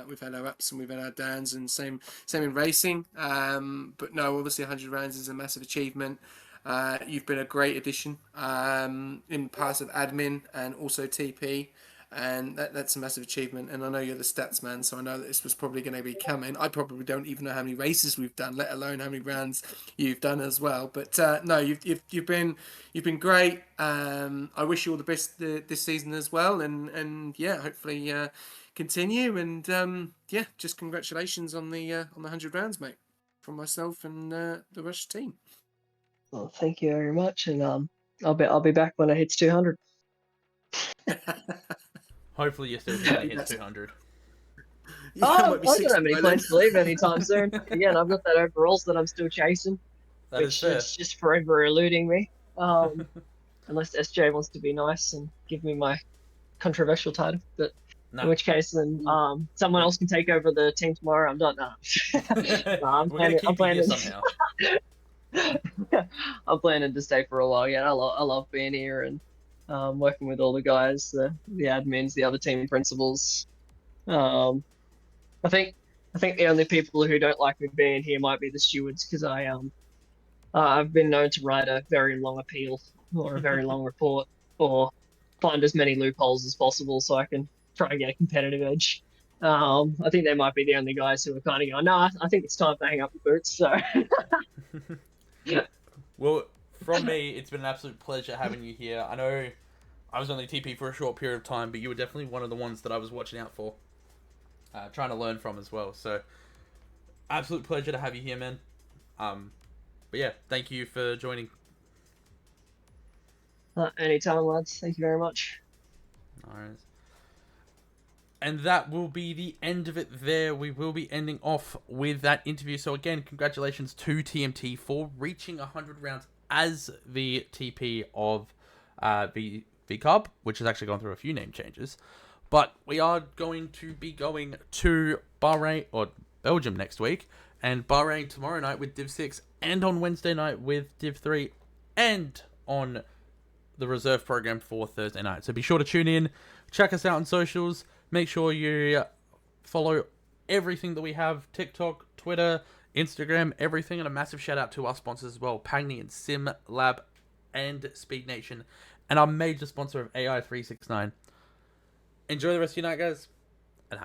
We've had our ups and we've had our downs, and same in racing. But no, obviously, 100 rounds is a massive achievement. You've been a great addition in parts of admin and also TP. And that's a massive achievement. And I know you're the stats man, so I know that this was probably going to be coming. I probably don't even know how many races we've done, let alone how many rounds you've done as well. But no, you've been great. I wish you all the best this season as well, and yeah, hopefully continue. And yeah, just congratulations on the 100 rounds, mate, from myself and the Rush team. Well, thank you very much, and I'll be back when it hits 200. Hopefully you're still here when it hits 200. Yeah, I might be don't 60 have any by plans then. to leave anytime soon. Again, I've got that overalls that I'm still chasing, That is which fair. is just forever eluding me. Unless SJ wants to be nice and give me my controversial title, but Nah. in which case, then someone else can take over the team tomorrow. I'm done. We're gonna keep you here somehow. I'm planning to stay for a while. Yeah, I love being here and working with all the guys, the admins, the other team principals. I think the only people who don't like me being here might be the stewards because I've been known to write a very long appeal or a very long report or find as many loopholes as possible so I can try and get a competitive edge. I think they might be the only guys who are kind of going, no, I think it's time to hang up the boots. So. Well, from me, it's been an absolute pleasure having you here. I know I was only TP for a short period of time, but you were definitely one of the ones that I was watching out for, trying to learn from as well. So, absolute pleasure to have you here, man. But yeah, thank you for joining. Anytime, lads. Thank you very much. Alright. And that will be the end of it there. We will be ending off with that interview. So again, congratulations to TMT for reaching 100 rounds as the TP of VCUB, which has actually gone through a few name changes. But we are going to be going to Bahrain or Belgium next week, and Bahrain tomorrow night with Div 6, and on Wednesday night with Div 3, and on the reserve program for Thursday night. So be sure to tune in, check us out on socials, make sure you follow everything that we have, TikTok, Twitter, Instagram, everything, and a massive shout out to our sponsors as well, Pagny and Sim Lab and Speed Nation, and our major sponsor of AI369. Enjoy the rest of your night, guys.